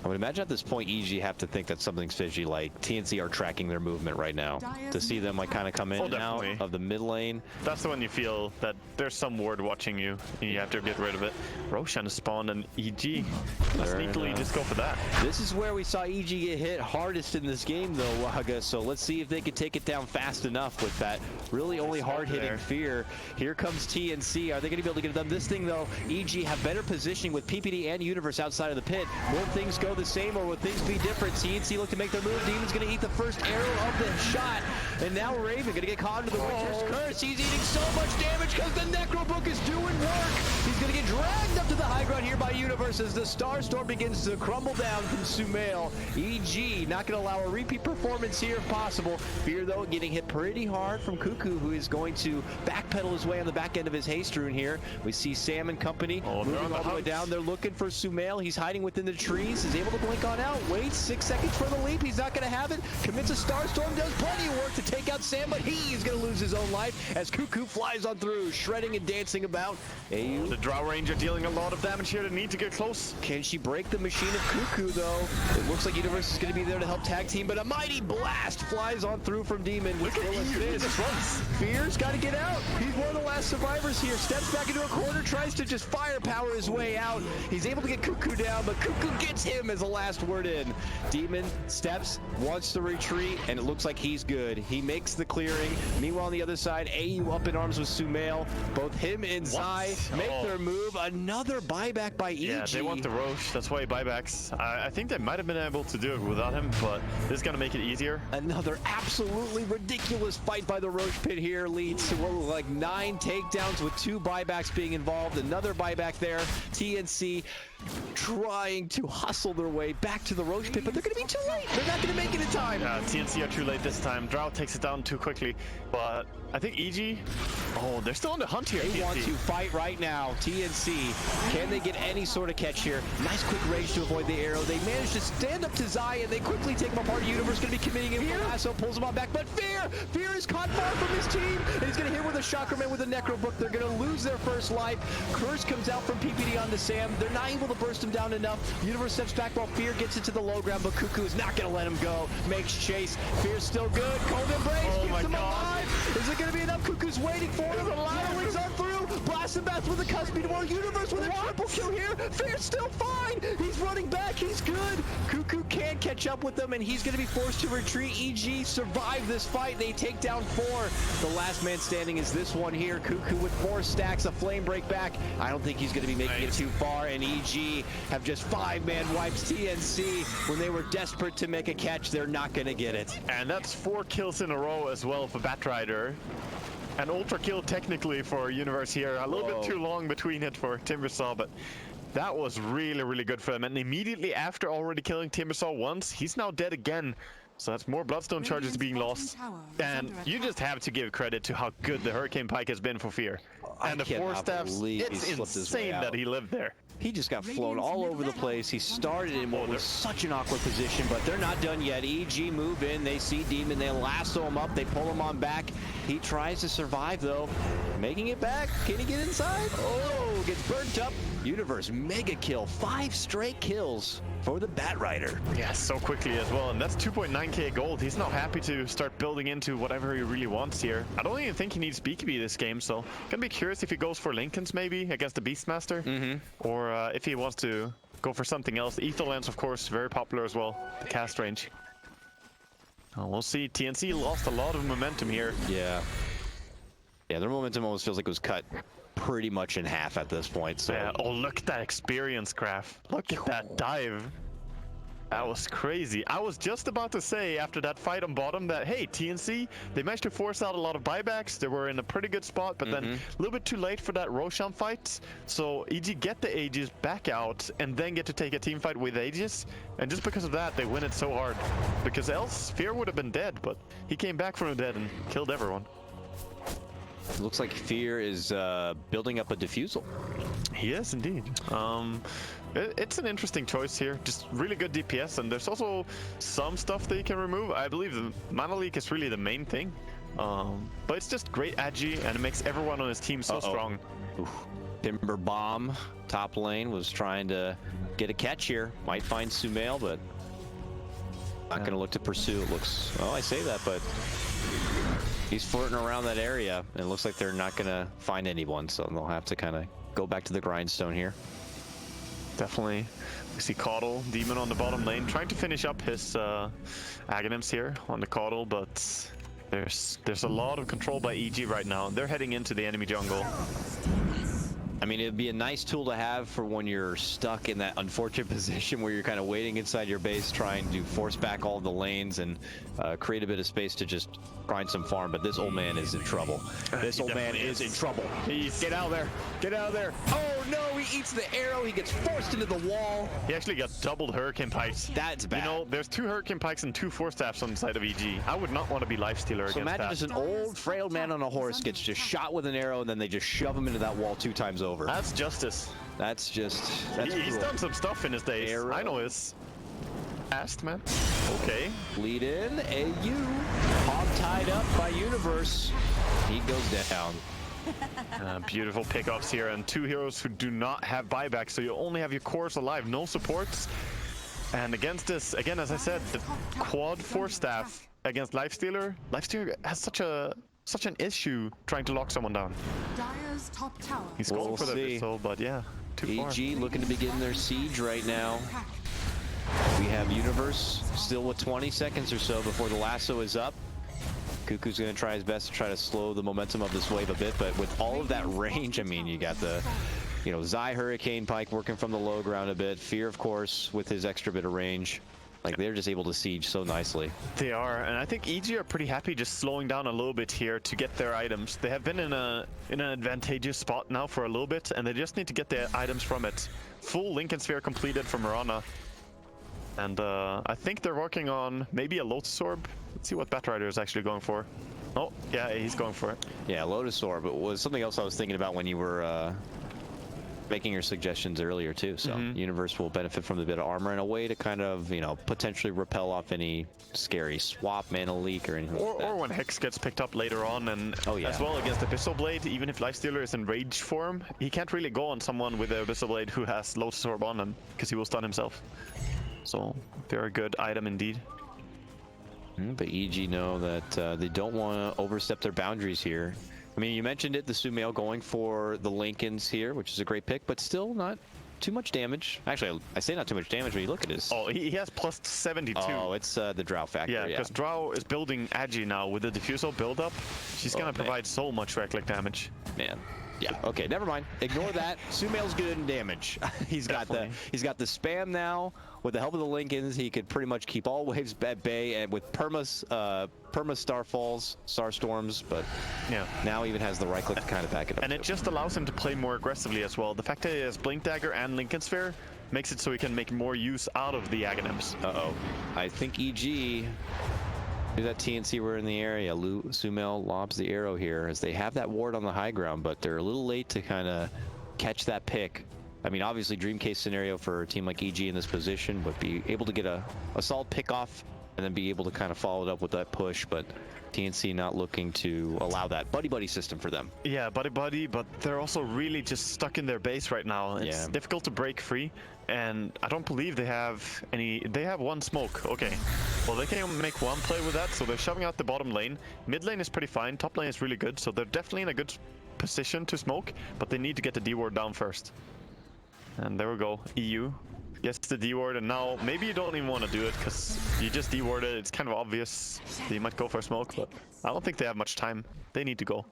I would imagine at this point, EG have to think that something's fishy, like TNC are tracking their movement right now. To see them like kind of come in and out of the mid lane. That's the one you feel that there's some ward watching you, and you have to get rid of it. Roshan has spawned and EG. Sneakily just go for that. This is where we saw EG get hit hardest in this game though, Waga, so let's see if they can take it down fast enough with that really only hard-hitting fear. Here comes TNC. Are they going to be able to get it done? This thing though, EG have better positioning with PPD and Universe outside of the pit. Will things go the same or will things be different? TNC look to make their move. Demon's going to eat the first arrow of the shot, and now Raven going to get caught into the Witcher's Curse. He's eating so much damage because the Necrobook is doing work. He's going to get dragged up to the high ground here by Universe as the Starstorm begins to crumble down from Sumail. EG not going to allow a repeat performance here if possible. Fear though getting hit pretty hard from Cuckoo, who is going to backpedal his way on the back end of his haste rune here. We see Sam and company moving all the way down. They're looking for Sumail. He's hiding within the trees. Is able to blink on out. Waits 6 seconds for the leap. He's not going to have it. Commits a Starstorm. Does plenty of work to take out Sam, but he's going to lose his own life as Cuckoo flies on through, shredding and dancing about. The Drow Ranger dealing a lot of damage here. They need to get close. Can she break the machine of Cuckoo though? It looks like Universe is going to be there to help tag team, but a mighty blast flies on through from Demon. Look at this. Fear's got to get out. He's one of the last survivors here. Steps back into a corner, tries to just firepower his way out. He's able to get Cuckoo down, but Cuckoo gets him as the last word in. Demon steps, wants to retreat, and it looks like he's good. He makes the clearing. Meanwhile, on the other side, AU up in arms with Sumail. Both him and Zai make their move. Another buyback by EG. Yeah, they want the Roche. That's why buybacks. I think they might have been able to do it without him, but this is going to make it easier. Another absolutely ridiculous fight by the Roche pit here leads to what like 9 takedowns with 2 buybacks being involved. Another buyback there. TNC trying to hustle their way back to the Roche pit, but they're going to be too late. They're not going to make it in time. Yeah, TNC are too late this time. Drow takes it down too quickly, but I think EG, they're still on the hunt here. They want to fight right now. TNC, can they get any sort of catch here? Nice quick rage to avoid the arrow. They manage to stand up to Zai, and they quickly take him apart. Universe going to be committing him for lasso, pulls him on back, but Fear is caught far from his team. And he's going to hit with a Chakra with a Necrobook. They're going to lose their first life. Curse comes out from PPD onto Sam. They're not able to burst him down enough. Universe steps back while Fear gets into the low ground, but Cuckoo is not going to let him go. Makes chase. Fear's still good. Cold Embrace keeps him alive. Is it going to be enough? Cuckoo's waiting for him. Younglings on through. Bloodbath with a Cuspy tomorrow. Universe with a triple kill here. Fear's still fine. He's running back. He's good. Cuckoo can't catch up with them, and he's going to be forced to retreat. EG survive this fight. They take down 4. The last man standing is this one here. Cuckoo with 4 stacks, a flame break back. I don't think he's going to be making it too far, and EG have just 5-man wipes TNC. When they were desperate to make a catch, they're not going to get it. And that's 4 kills in a row as well for Batrider. An ultra kill technically for Universe here. A little bit too long between it for Timbersaw, but that was really, really good for him. And immediately after already killing Timbersaw once, he's now dead again. So that's more Bloodstone charges being lost. And you just have to give credit to how good the Hurricane Pike has been for Fear. And the 4 staffs, it's insane that he lived there. He just got flown all over the place. He started in what was such an awkward position, but they're not done yet. EG move in. They see Demon. They lasso him up. They pull him on back. He tries to survive, though. Making it back. Can he get inside? Oh, gets burnt up. Universe mega kill. 5 straight kills for the Batrider. Yeah, so quickly as well. And that's 2.9k gold. He's now happy to start building into whatever he really wants here. I don't even think he needs BKB this game, so gonna be curious if he goes for Lincolns maybe against the Beastmaster, or if he wants to go for something else. Ether Lance, of course, very popular as well. The cast range. We'll see. TNC lost a lot of momentum here. Yeah. Yeah, their momentum almost feels like it was cut pretty much in half at this point. So yeah. Oh, look at that experience graph. Look at that dive. That was crazy. I was just about to say after that fight on bottom that, hey, TNC, they managed to force out a lot of buybacks. They were in a pretty good spot, but then a little bit too late for that Roshan fight. So EG get the Aegis back out and then get to take a team fight with Aegis. And just because of that, they win it so hard. Because else, Fear would have been dead, but he came back from the dead and killed everyone. it looks like Fear is building up a diffusal. He is indeed. It's an interesting choice here. Just really good DPS, and there's also some stuff that you can remove. I believe the mana leak is really the main thing. But it's just great agi, and it makes everyone on his team so strong. Oof. Timber Bomb, top lane, was trying to get a catch here. Might find Sumail, but not going to look to pursue. It looks, well, I say that, but he's flirting around that area, and it looks like they're not going to find anyone, so they'll have to kind of go back to the grindstone here. Definitely. We see Caudle, Demon on the bottom lane, trying to finish up his Aghanims here on the Caudle, but there's a lot of control by EG right now. They're heading into the enemy jungle. I mean, it'd be a nice tool to have for when you're stuck in that unfortunate position where you're kind of waiting inside your base, trying to force back all the lanes and create a bit of space to just grind some farm. But this old man is in trouble. This old man is in trouble. Get out of there. Get out of there. Oh, no, he eats the arrow. He gets forced into the wall. He actually got doubled Hurricane Pikes. That's bad. You know, there's 2 Hurricane Pikes and 2 Force Staffs on the side of EG. I would not want to be Lifestealer against that. So imagine just an old, frail man on a horse gets just shot with an arrow, and then they just shove him into that wall 2 times over. That's justice. That's just... He's done some stuff in his days. Arrow. I know his past, man. Okay. Lead in, AU. Hog tied up by Universe. He goes down. Beautiful pickups here, and 2 heroes who do not have buyback, so you only have your cores alive, no supports. And against this, again, as I said, the quad Force Staff against Lifestealer. Lifestealer has such an issue trying to lock someone down. Dire's top tower. He's going for the pistol, but yeah, too far. EG looking to begin their siege right now. We have Universe still with 20 seconds or so before the lasso is up. Cuckoo's going to try his best to try to slow the momentum of this wave a bit, but with all of that range, I mean, you got the, you know, Zai Hurricane Pike working from the low ground a bit. Fear, of course, with his extra bit of range. Like, they're just able to siege so nicely. They are, and I think EG are pretty happy just slowing down a little bit here to get their items. They have been in an advantageous spot now for a little bit, and they just need to get their items from it. Full Lincoln Sphere completed from Mirana. And I think they're working on maybe a Lotus Orb. Let's see what Batrider is actually going for. Oh, yeah, he's going for it. Yeah, Lotus Orb. It was something else I was thinking about when you were making your suggestions earlier too, so Universe will benefit from the bit of armor in a way to kind of, you know, potentially repel off any scary swap, mana leak, or anything like that. Or when Hex gets picked up later on, and as well against Abyssal Blade, even if Lifestealer is in rage form, he can't really go on someone with the Abyssal Blade who has Lotus Orb on him, because he will stun himself. So, very good item indeed. But EG know that they don't want to overstep their boundaries here. I mean, you mentioned it, the Sumail going for the Lincolns here, which is a great pick, but still not too much damage. Actually, I say not too much damage when you look at his... Oh, he has plus 72. Oh, it's the Drow factor, yeah. Because Drow is building Agi now with the Diffusal build-up. She's going to provide so much right-click damage. Man. Yeah, okay, never mind. Ignore that. Sumail's good in damage. He's got the spam now. With the help of the Lincolns, he could pretty much keep all waves at bay, and with perma starfalls, starstorms, but now he even has the right click to kind of back it up. And it just allows him to play more aggressively as well. The fact that he has Blink Dagger and Lincoln Sphere makes it so he can make more use out of the Aghanims. Uh-oh. I think EG... Here's that TNC were in the area. Sumail lobs the arrow here as they have that ward on the high ground, but they're a little late to kind of catch that pick. I mean, obviously, dream case scenario for a team like EG in this position, but be able to get a solid pick off and then be able to kind of follow it up with that push, but TNC not looking to allow that buddy-buddy system for them. Yeah, buddy-buddy, but they're also really just stuck in their base right now. It's difficult to break free, and I don't believe they have any... They have one smoke. Okay. Well, they can make one play with that, so they're shoving out the bottom lane. Mid lane is pretty fine. Top lane is really good, so they're definitely in a good position to smoke, but they need to get the D-ward down first. And there we go. EU gets the D-ward, and now maybe you don't even want to do it because you just D-warded. It's kind of obvious that you might go for a smoke, but I don't think they have much time. They need to go.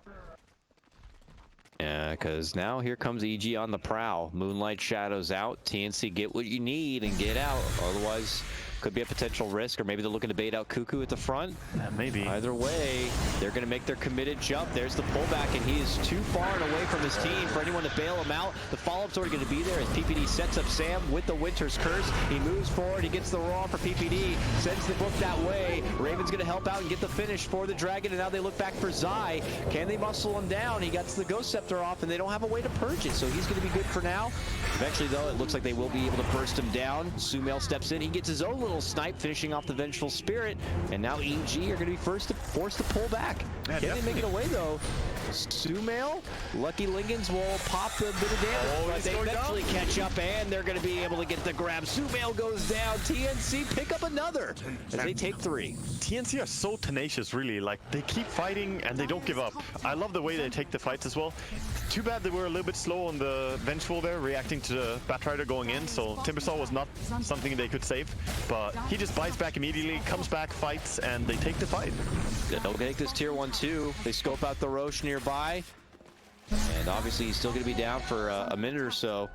Yeah, because now here comes EG on the prowl. Moonlight Shadows out. TNC, get what you need and get out. Otherwise, could be a potential risk, or maybe they're looking to bait out Cuckoo at the front. Maybe. Either way, they're going to make their committed jump. There's the pullback, and he is too far and away from his team for anyone to bail him out. The follow-up's already going to be there as PPD sets up Sam with the Winter's Curse. He moves forward. He gets the raw for PPD. Sends the book that way. Raven's going to help out and get the finish for the Dragon, and now they look back for Zai. Can they muscle him down? He gets the Ghost Scepter off, and they don't have a way to purge it, so he's going to be good for now. Eventually, though, it looks like they will be able to burst him down. Sumail steps in. He gets his own little snipe, finishing off the Vengeful Spirit, and now EG are going to be forced to pull back. Can they make it away, though? Sumail, Lucky Lincolns will pop a bit of damage, but they eventually catch up, and they're going to be able to get the grab. Sumail goes down. TNC pick up another as they take 3. TNC are so tenacious, really. Like, they keep fighting, and they don't give up. I love the way they take the fights as well. Too bad they were a little bit slow on the Vengeful there, reacting to the Batrider going in, so Timbersaw was not something they could save, but he just bites back immediately, comes back, fights, and they take the fight. They'll take this tier 1-2. They scope out the Roche nearby, and obviously he's still going to be down for a minute or so.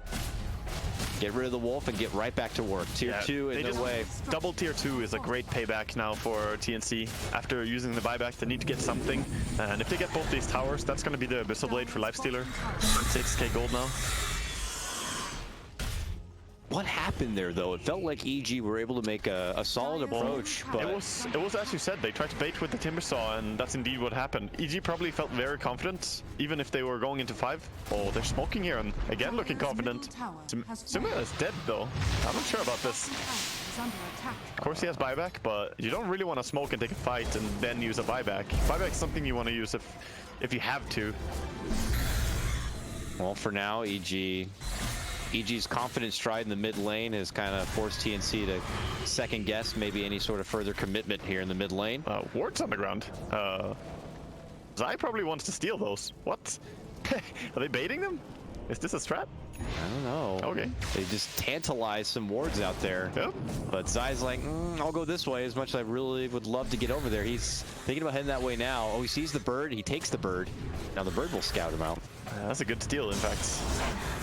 Get rid of the Wolf and get right back to work. Tier 2 in their way. Double tier 2 is a great payback now for TNC. After using the buyback, they need to get something. And if they get both these towers, that's going to be the Abyssal Blade for Lifestealer. 6k gold now. What happened there, though? It felt like EG were able to make a solid approach, but... It was as you said, they tried to bait with the Timbersaw, and that's indeed what happened. EG probably felt very confident, even if they were going into 5. Oh, they're smoking here, and again looking confident. Sumail is dead, though. I'm not sure about this. Of course he has buyback, but you don't really want to smoke and take a fight and then use a buyback. Buyback is something you want to use if you have to. Well, for now, EG's confident stride in the mid lane has kind of forced TNC to second guess maybe any sort of further commitment here in the mid lane. Wards on the ground. Zai probably wants to steal those. What? Are they baiting them? Is this a strat? I don't know. Okay. They just tantalize some wards out there. Yep. But Zai's like, I'll go this way, as much as I really would love to get over there. He's thinking about heading that way now. Oh, he sees the bird. He takes the bird. Now the bird will scout him out. That's a good steal, in fact.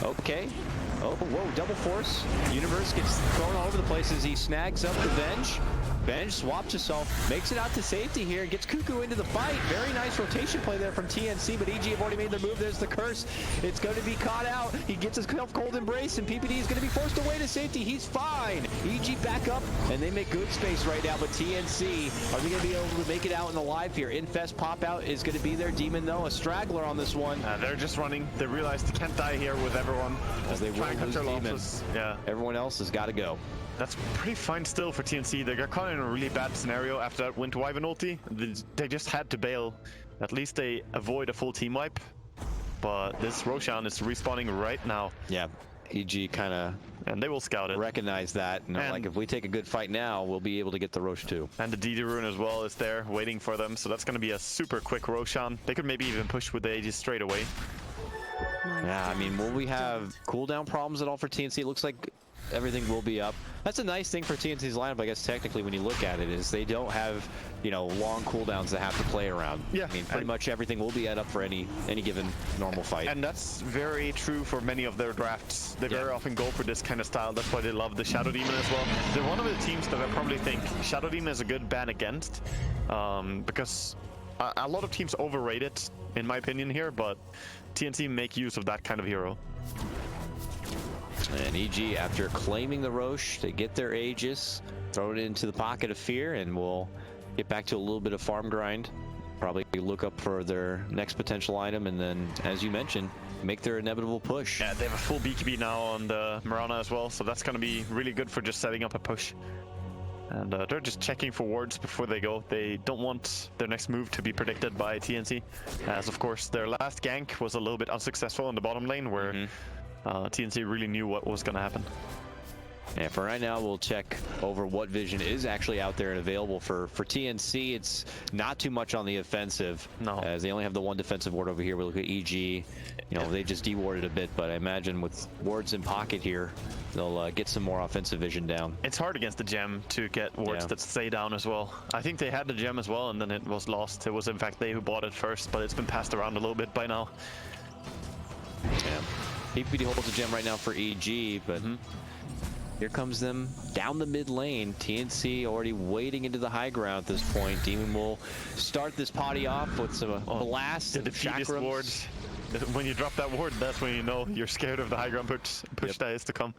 Okay. Oh, whoa, double force. Universe gets thrown all over the place as he snags up the Venge. Benj swaps herself, makes it out to safety here, gets Cuckoo into the fight. Very nice rotation play there from TNC, but EG have already made their move. There's the curse. It's going to be caught out. He gets himself cold embrace, and PPD is going to be forced away to safety. He's fine. EG back up, and they make good space right now, but TNC, are they going to be able to make it out in the live here? Infest pop out is going to be their Demon, though. A straggler on this one. They're just running. They realize they can't die here with everyone. As they will lose Demon. Yeah. Everyone else has got to go. That's pretty fine still for TNC. They got caught in a really bad scenario after that Winter Wyvern ulti. They just had to bail. At least they avoid a full team wipe. But this Roshan is respawning right now. Yeah, EG kind of... And they will scout it. Recognize that. And like, if we take a good fight now, we'll be able to get the Rosh too. And the DD rune as well is there, waiting for them. So that's going to be a super quick Roshan. They could maybe even push with the Aegis straight away. Yeah, I mean, will we have cooldown problems at all for TNC? It looks like everything will be up. That's a nice thing for TNC's lineup, I guess, technically, when you look at it, is they don't have, you know, long cooldowns to have to play around. Yeah. I mean, pretty much everything will be up for any given normal fight. And that's very true for many of their drafts. They very often go for this kind of style. That's why they love the Shadow Demon as well. They're one of the teams that I probably think Shadow Demon is a good ban against, because a lot of teams overrate it, in my opinion here, but TNC make use of that kind of hero. And EG, after claiming the Rosh, they get their Aegis, throw it into the pocket of fear, and we'll get back to a little bit of farm grind. Probably look up for their next potential item, and then, as you mentioned, make their inevitable push. Yeah, they have a full BKB now on the Mirana as well, so that's going to be really good for just setting up a push. And they're just checking for wards before they go. They don't want their next move to be predicted by TNC, as of course their last gank was a little bit unsuccessful in the bottom lane, where TNC really knew what was going to happen. And for right now, we'll check over what vision is actually out there and available for TNC. It's not too much on the offensive, as they only have the one defensive ward over here. We look at EG, you know, they just dewarded a bit, but I imagine with wards in pocket here, they'll get some more offensive vision down. It's hard against the gem to get wards that stay down as well. I think they had the gem as well, and then it was lost. It was in fact they who bought it first, but it's been passed around a little bit by now. Yeah. PPD holds a gem right now for EG, but here comes them down the mid lane. TNC already wading into the high ground at this point. Demon will start this potty off with some blast and chakrams. When you drop that ward, that's when you know you're scared of the high ground push that is to come.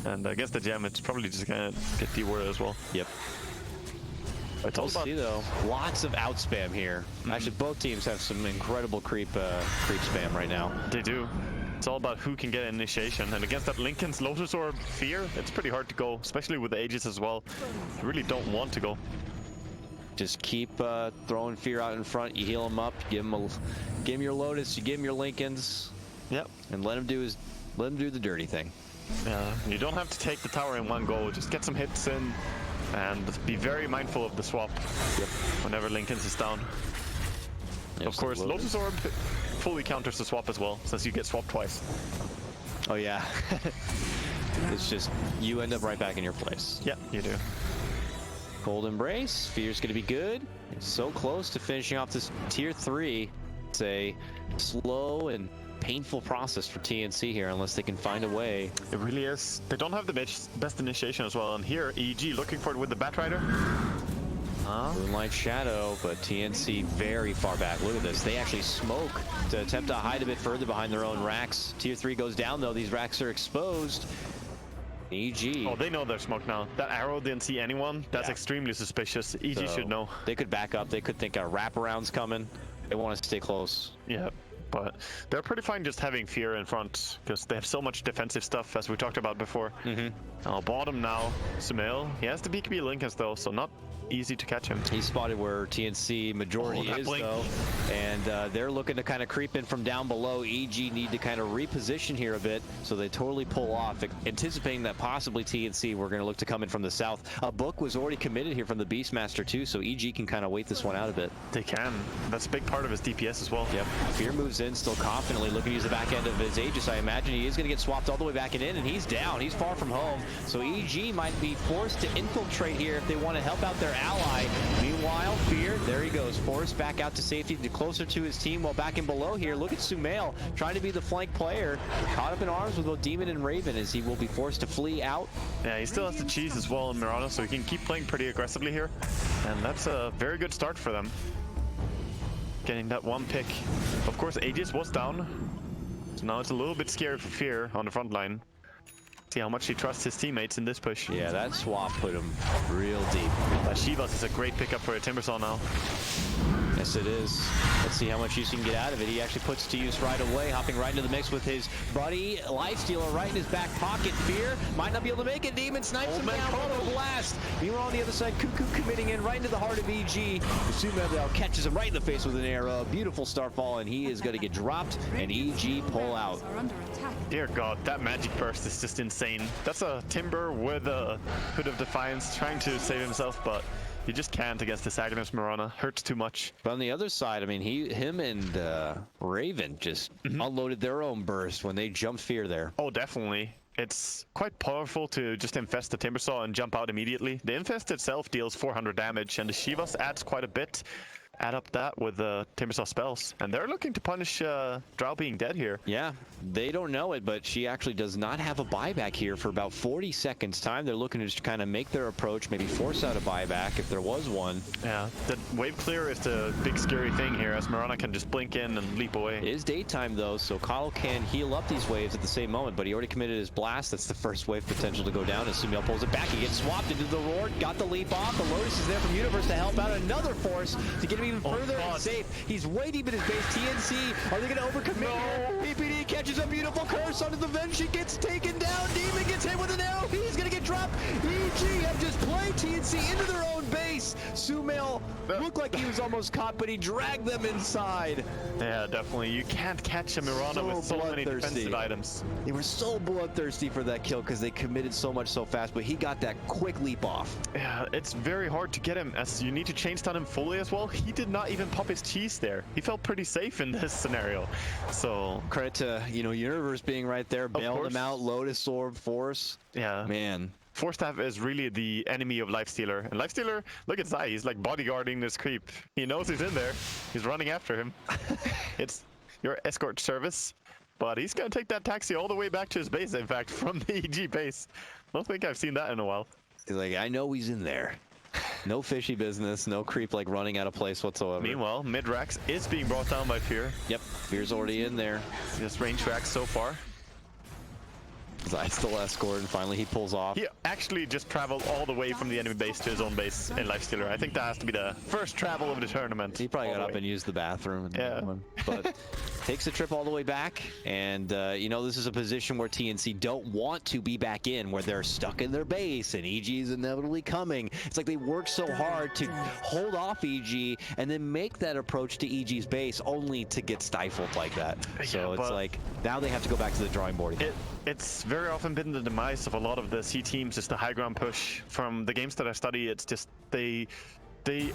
And against the gem, it's probably just gonna get dewarded as well. Yep. It's all see though, lots of outspam here. Actually, both teams have some incredible creep spam right now. They do. It's all about who can get initiation, and against that Linken's Lotus Orb Fear, it's pretty hard to go, especially with the Aegis as well. You really don't want to go. Just keep throwing Fear out in front. You heal him up, give him your Lotus, you give him your Linken's. Yep. And let him do the dirty thing. Yeah. You don't have to take the tower in one go. Just get some hits in, and be very mindful of the swap. Yep. Whenever Linken's is down. Yep, of course, Lotus Orb fully counters the swap as well, since you get swapped twice. Oh yeah. It's just, you end up right back in your place. Yeah, you do. Cold Embrace, Fear's gonna be good. It's so close to finishing off this tier 3. It's a slow and painful process for TNC here, unless they can find a way. It really is. They don't have the best initiation as well, and here, EG looking for it with the Batrider. Moonlight Shadow, but TNC very far back. Look at this. They actually smoke to attempt to hide a bit further behind their own racks. Tier 3 goes down, though. These racks are exposed. EG. Oh, they know they're smoked now. That arrow didn't see anyone. That's extremely suspicious. EG should know. They could back up. They could think a wraparound's coming. They want to stay close. Yeah, but they're pretty fine just having Fear in front, because they have so much defensive stuff, as we talked about before. Bottom now, Sumail. He has the BKB Linken's though, so not easy to catch him. He spotted where TNC majority is though, and they're looking to kind of creep in from down below. EG need to kind of reposition here a bit, so they totally pull off, anticipating that possibly TNC were going to look to come in from the south. A book was already committed here from the Beastmaster too, so EG can kind of wait this one out a bit. They can. That's a big part of his DPS as well. Yep. Fear moves in, still confidently looking to use the back end of his Aegis. I imagine he is going to get swapped all the way back in, and he's down. He's far from home, so EG might be forced to infiltrate here if they want to help out their ally. Meanwhile, Fear, there he goes, forced back out to safety, closer to his team, while back in below here. Look at Sumail trying to be the flank player, caught up in arms with both Demon and Raven as he will be forced to flee out. Yeah, he still has the cheese as well in Mirana, so he can keep playing pretty aggressively here, and that's a very good start for them. Getting that one pick. Of course, Aegis was down, so now it's a little bit scary for Fear on the front line. See how much he trusts his teammates in this push. Yeah, that swap put him real deep. But Shivas is a great pickup for a Timbersaw now. Yes, it is. Let's see how much use he can get out of it. He actually puts to use right away, hopping right into the mix with his buddy, Lifestealer, right in his back pocket. Fear might not be able to make it. Demon snipes him down. Auto blast. Meanwhile, on the other side, Cuckoo committing in right into the heart of EG. Sumail catches him right in the face with an arrow. Beautiful starfall, and he is going to get dropped, and EG pull out. Are under attack. Dear God, that magic burst is just insane. That's a Timber with a Hood of Defiance trying to save himself, but you just can't against this Agnes Mirana. Hurts too much. But on the other side, I mean, him and Raven just unloaded their own burst when they jumped Fear there. Oh, definitely. It's quite powerful to just infest the Timbersaw and jump out immediately. The infest itself deals 400 damage, and the Shivas adds quite a bit. Add up that with the Timbersaw spells, and they're looking to punish Drow being dead here. Yeah, they don't know it, but she actually does not have a buyback here for about 40 seconds time. They're looking to just kind of make their approach, maybe force out a buyback if there was one. Yeah, the wave clear is the big scary thing here, as Mirana can just blink in and leap away. It is daytime though, so Kyle can heal up these waves at the same moment, but he already committed his blast. That's the first wave potential to go down as Sumail pulls it back. He gets swapped into the Roar, got the leap off. The Lotus is there from Universe to help out. Another force to get him even further and safe. He's way deep in his base. TNC, are they going to overcommit here? PPD catches a beautiful curse onto the vent. She gets taken down. Demon gets hit with an arrow. He's going to get dropped. EG have just played TNC into their own base. Sumail looked like he was almost caught, but he dragged them inside. Yeah, definitely. You can't catch a Mirana with so many defensive items. They were so bloodthirsty for that kill because they committed so much so fast, but he got that quick leap off. Yeah, it's very hard to get him, as you need to chain stun him fully as well. He did not even pop his cheese there. He felt pretty safe in this scenario. So credit to, Universe being right there, bailed him out. Lotus Orb, Force. Yeah. Man. Force Staff is really the enemy of Lifestealer. And Lifestealer, look at Zai, he's like bodyguarding this creep. He knows he's in there. He's running after him. It's your escort service. But he's going to take that taxi all the way back to his base, in fact, from the EG base. I don't think I've seen that in a while. He's like, I know he's in there. No fishy business, no creep like running out of place whatsoever. Meanwhile, Midrax is being brought down by Fear. Yep, Fear's already in there. Just range tracks so far. Zai still escort, and finally he pulls off. He actually just traveled all the way from the enemy base to his own base in Lifestealer. I think that has to be the first travel of the tournament. He probably got up and used the bathroom. Yeah. But takes the trip all the way back, and this is a position where TNC don't want to be back in, where they're stuck in their base, and EG is inevitably coming. It's like they work so hard to hold off EG, and then make that approach to EG's base, only to get stifled like that. So it's like, now they have to go back to the drawing board again. It's very often been the demise of a lot of the C teams, just the high ground push. From the games that I study, it's just they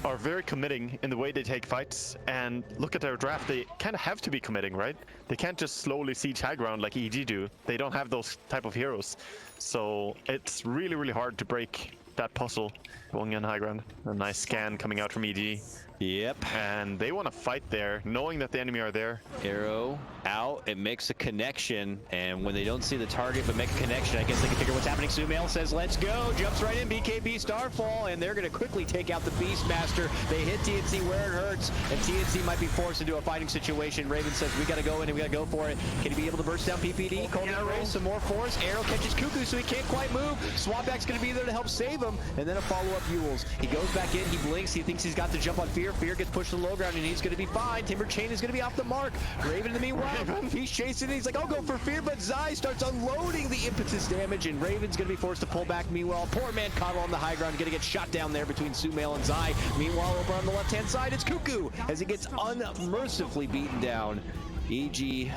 are very committing in the way they take fights, and look at their draft, they kind of have to be committing, right? They can't just slowly siege high ground like EG do. They don't have those type of heroes. So it's really, really hard to break that puzzle going in high ground. A nice scan coming out from EG. Yep. And they want to fight there, knowing that the enemy are there. Arrow out, it makes a connection, and when they don't see the target but make a connection, I guess they can figure what's happening. Sumail says, let's go, jumps right in, BKB Starfall, and they're going to quickly take out the Beastmaster. They hit TNC where it hurts, and TNC might be forced into a fighting situation. Raven says, we got to go in and we got to go for it. Can he be able to burst down PPD? Cold Arrow, some more force. Arrow catches Cuckoo, so he can't quite move. Swapback's going to be there to help save him, and then a follow-up Yules. He goes back in, he blinks, he thinks he's got the jump on Fear. Fear gets pushed to the low ground, and he's going to be fine. Timber Chain is going to be off the mark. Raven in the meanwhile, he's chasing it. He's like, I'll go for Fear, but Zai starts unloading the impetus damage, and Raven's going to be forced to pull back. Meanwhile, poor man Coddle on the high ground, going to get shot down there between Sumail and Zai. Meanwhile, over on the left-hand side, it's Cuckoo as he gets unmercifully beaten down. EG,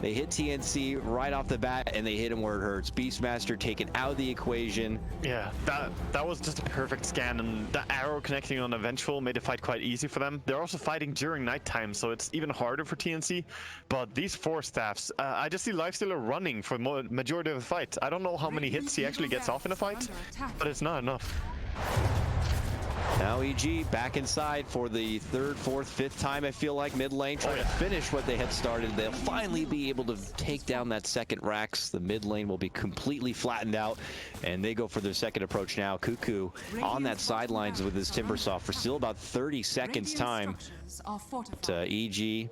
they hit TNC right off the bat, and they hit him where it hurts. Beastmaster taken out of the equation. Yeah, that was just a perfect scan, and the arrow connecting on the Vengeful made the fight quite easy for them. They're also fighting during nighttime, so it's even harder for TNC. But these Force Staffs, I just see Lifestealer running for the majority of the fight. I don't know how many hits he actually gets off in a fight, but it's not enough. Now EG back inside for the third, fourth, fifth time, I feel like, mid lane, trying to finish what they had started. They'll finally be able to take down that second Rax. The mid lane will be completely flattened out, and they go for their second approach now. Cuckoo on that sidelines with his Timbersaw for still about 30 seconds time to EG.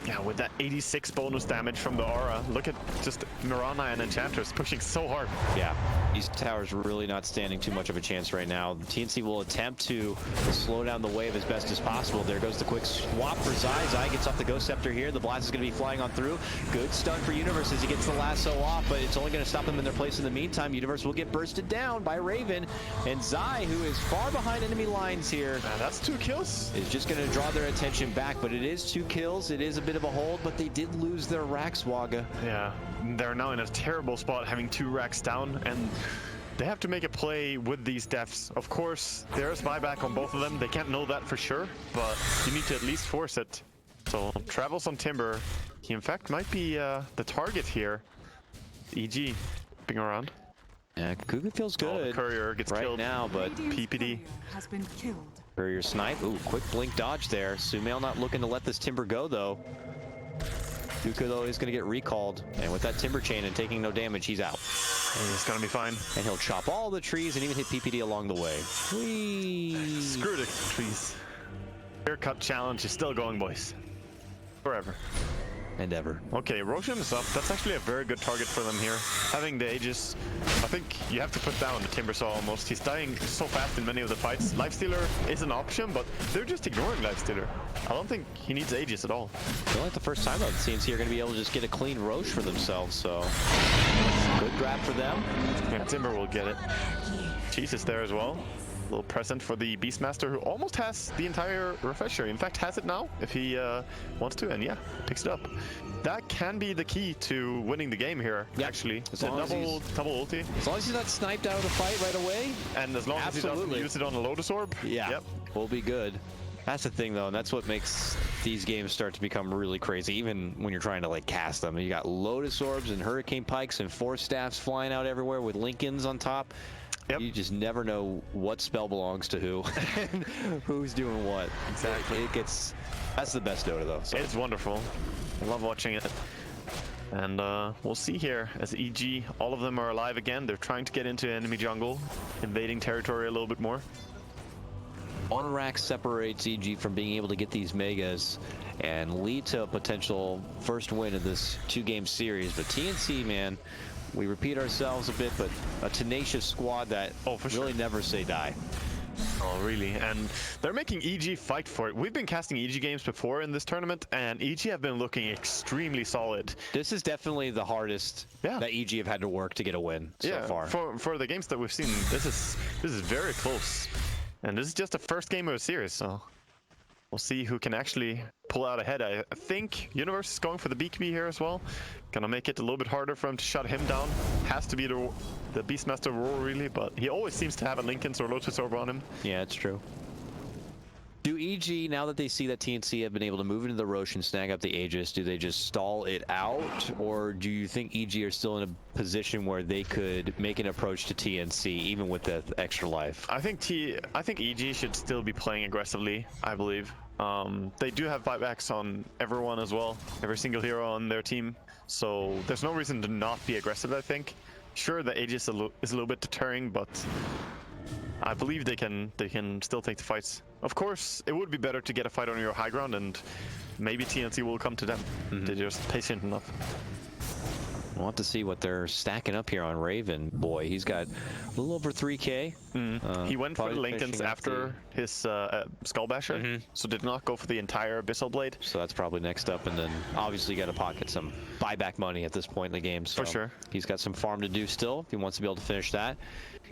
Yeah, with that 86 bonus damage from the aura. Look at just Mirana and Enchantress pushing so hard. Yeah, these towers really not standing too much of a chance right now. TNC will attempt to slow down the wave as best as possible. There goes the quick swap for Zai. Zai gets off the Ghost Scepter here. The blast is going to be flying on through. Good stun for Universe as he gets the lasso off, but it's only going to stop them in their place in the meantime. Universe will get bursted down by Raven, and Zai, who is far behind enemy lines here, that's 2 kills. Is just going to draw their attention back, but it is 2 kills. It is a bit of a hold, but they did lose their Rax, Waga. Yeah, they're now in a terrible spot, having 2 Rax down, and they have to make a play with these deaths. Of course, there's buyback on both of them. They can't know that for sure, but you need to at least force it. So, Travels on Timber. He, in fact, might be the target here. EG, being around. Yeah, Cuckoo feels good. Oh, the Courier gets right killed now, but PPD. Has been killed. Courier snipe. Ooh, quick blink dodge there. Sumail not looking to let this Timber go, though. Cuckoo, though, is going to get recalled. And with that Timber chain and taking no damage, he's out. He's going to be fine. And he'll chop all the trees and even hit PPD along the way. Whee! Screw the trees. Haircut challenge is still going, boys. Forever. And ever. Okay, Roshan is up. That's actually a very good target for them here. Having the Aegis, I think you have to put down the Timbersaw almost. He's dying so fast in many of the fights. Lifestealer is an option, but they're just ignoring Lifestealer. I don't think he needs Aegis at all. It's only the first time though, the CNC are going to be able to just get a clean Roche for themselves, so good grab for them. Yeah, Timber will get it. Cheese is there as well. A little present for the Beastmaster, who almost has the entire refresher. In fact, has it now if he wants to, and yeah, picks it up. That can be the key to winning the game here, actually. As The long as double ulti. As long as he's not sniped out of the fight right away. And as long as he doesn't use it on a Lotus Orb. Yeah, yep. We'll be good. That's the thing, though, and that's what makes these games start to become really crazy, even when you're trying to, like, cast them. You got Lotus Orbs and Hurricane Pikes and Force Staffs flying out everywhere with Lincolns on top. Yep. You just never know what spell belongs to who and who's doing what. Exactly. That's the best Dota, though. So. It's wonderful. I love watching it. And we'll see here as EG, all of them are alive again. They're trying to get into enemy jungle, invading territory a little bit more. One Rax separates EG from being able to get these megas and lead to a potential first win of this 2-game series. But TNC, man, we repeat ourselves a bit, but a tenacious squad that really never say die. Oh, really? And they're making EG fight for it. We've been casting EG games before in this tournament, and EG have been looking extremely solid. This is definitely the hardest that EG have had to work to get a win so far. For the games that we've seen, this is very close. And this is just the first game of a series, so we'll see who can actually pull out ahead. I think Universe is going for the BKB here as well. Gonna make it a little bit harder for him to shut him down. Has to be the Beastmaster Roar, really, but he always seems to have a Lincoln's or Lotus Orb on him. Yeah, it's true. Do EG, now that they see that TNC have been able to move into the Roche and snag up the Aegis, do they just stall it out? Or do you think EG are still in a position where they could make an approach to TNC, even with the extra life? I think EG should still be playing aggressively, I believe. They do have buybacks on everyone as well, every single hero on their team. So there's no reason to not be aggressive, I think. Sure, the Aegis is a little bit deterring, but I believe they can still take the fights. Of course, it would be better to get a fight on your high ground, and maybe TNC will come to them. They're just patient enough. We'll have to see what they're stacking up here on Raven. Boy, he's got a little over 3K. He went for the Lincolns after his Skull Basher, so did not go for the entire Abyssal Blade. So that's probably next up, and then obviously got to pocket some buyback money at this point in the game. So for sure. He's got some farm to do still if he wants to be able to finish that.